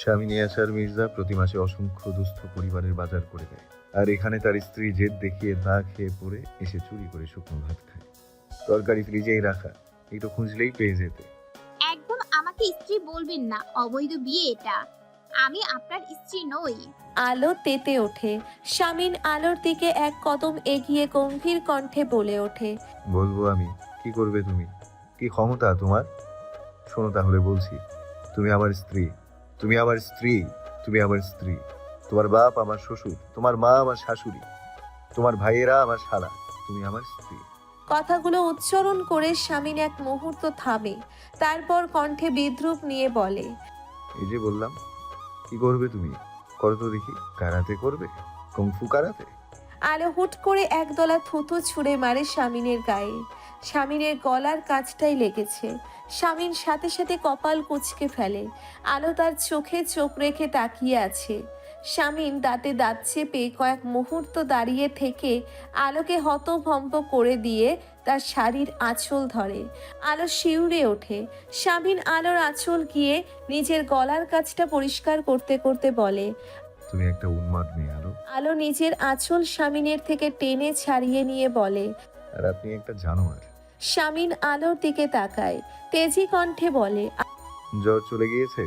S3: স্বামী নিয়াসার মির্জা প্রতি মাসে অসংখ্য দুস্থ পরিবারের বাজার করে দেয়, আর এখানে তার স্ত্রী জেদ দেখিয়ে না খেয়ে পড়ে এসে চুরি করে শুকনো ভাত খায়। তরকারি ফ্রিজেই রাখা, একটু খুঁজলেই পেয়ে যেতে।
S2: একদম আমাকে স্ত্রী বলবেন না, অবৈধ বিয়ে এটা। আমি আপনার স্ত্রী নই।
S1: আলো তেতে ওঠে। শামিন আলোর দিকে এক কদম এগিয়ে গম্ভীর কণ্ঠে বলে ওঠে,
S3: বলবো আমি? কি করবে তুমি? কি ক্ষমতা তোমার? শোনো তাহলে বলছি, তুমি আমার স্ত্রী, তুমি আমার স্ত্রী, তুমি আমার স্ত্রী। তোমার বাপ আমার শ্বশুর, তোমার মা আমার শাশুড়ি, তোমার ভাইয়েরা আমার শালা, তুমি আমার স্ত্রী।
S1: কথাগুলো উচ্চারণ করে শামিন এক মুহূর্ত থামে, তারপর কণ্ঠে বিদ্রুপ নিয়ে বলে,
S3: এই যে বললাম, কি করবে তুমি? করো তো দেখি। কারাতে করবে? Kung fu karate?
S1: আলো হুট করে একদলা থুতু ছুঁড়ে মারে শামিনের গায়ে। শামিনের গলার কাছটাই লেগেছে। শামিন সাথে সাথে কপাল কুঁচকে ফেলে। আলো তার চোখে চোখ রেখে তাকিয়ে আছে। শামিন দাঁতে দাঁত চেপে কয়েক মুহূর্ত দাঁড়িয়ে থেকে আলোকে হতভম্ব করে দিয়ে তার শাড়ির আঁচল ধরে। আলো শিউরে ওঠে। শামিন আলোর আঁচল গিয়ে নিজের গলার কাছটা পরিষ্কার করতে করতে বলে,
S3: তুমি একটা উন্মাদ মেয়ে আলো,
S1: আলো নিজের আঁচল শামিনের থেকে টেনে ছাড়িয়ে নিয়ে বলে।
S3: আর আপনি একটা জানোয়ার।
S1: শামিন আলোর দিকে তাকায়, তেজি কণ্ঠে বলে,
S3: জ্বর চলে গিয়েছে?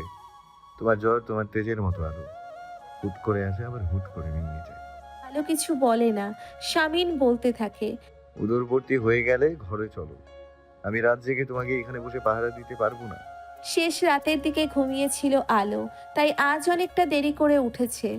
S3: তোমার জ্বর তোমার তেজের মতো আলো, হুট করে আসে আবার হুট করে নিয়ে যায়।
S1: আলো কিছু বলে না। শামিন বলতে থাকে,
S3: উদরবর্তী হয়ে গেলে ঘরে চলো, আমি রাত জেগে তোমাকে এখানে বসে পাহারা দিতে পারবো না।
S1: শেষ রাতের দিকে ঘুমিয়েছিল আলো, তাই আজ অনেকটা দেরি করে উঠেছে।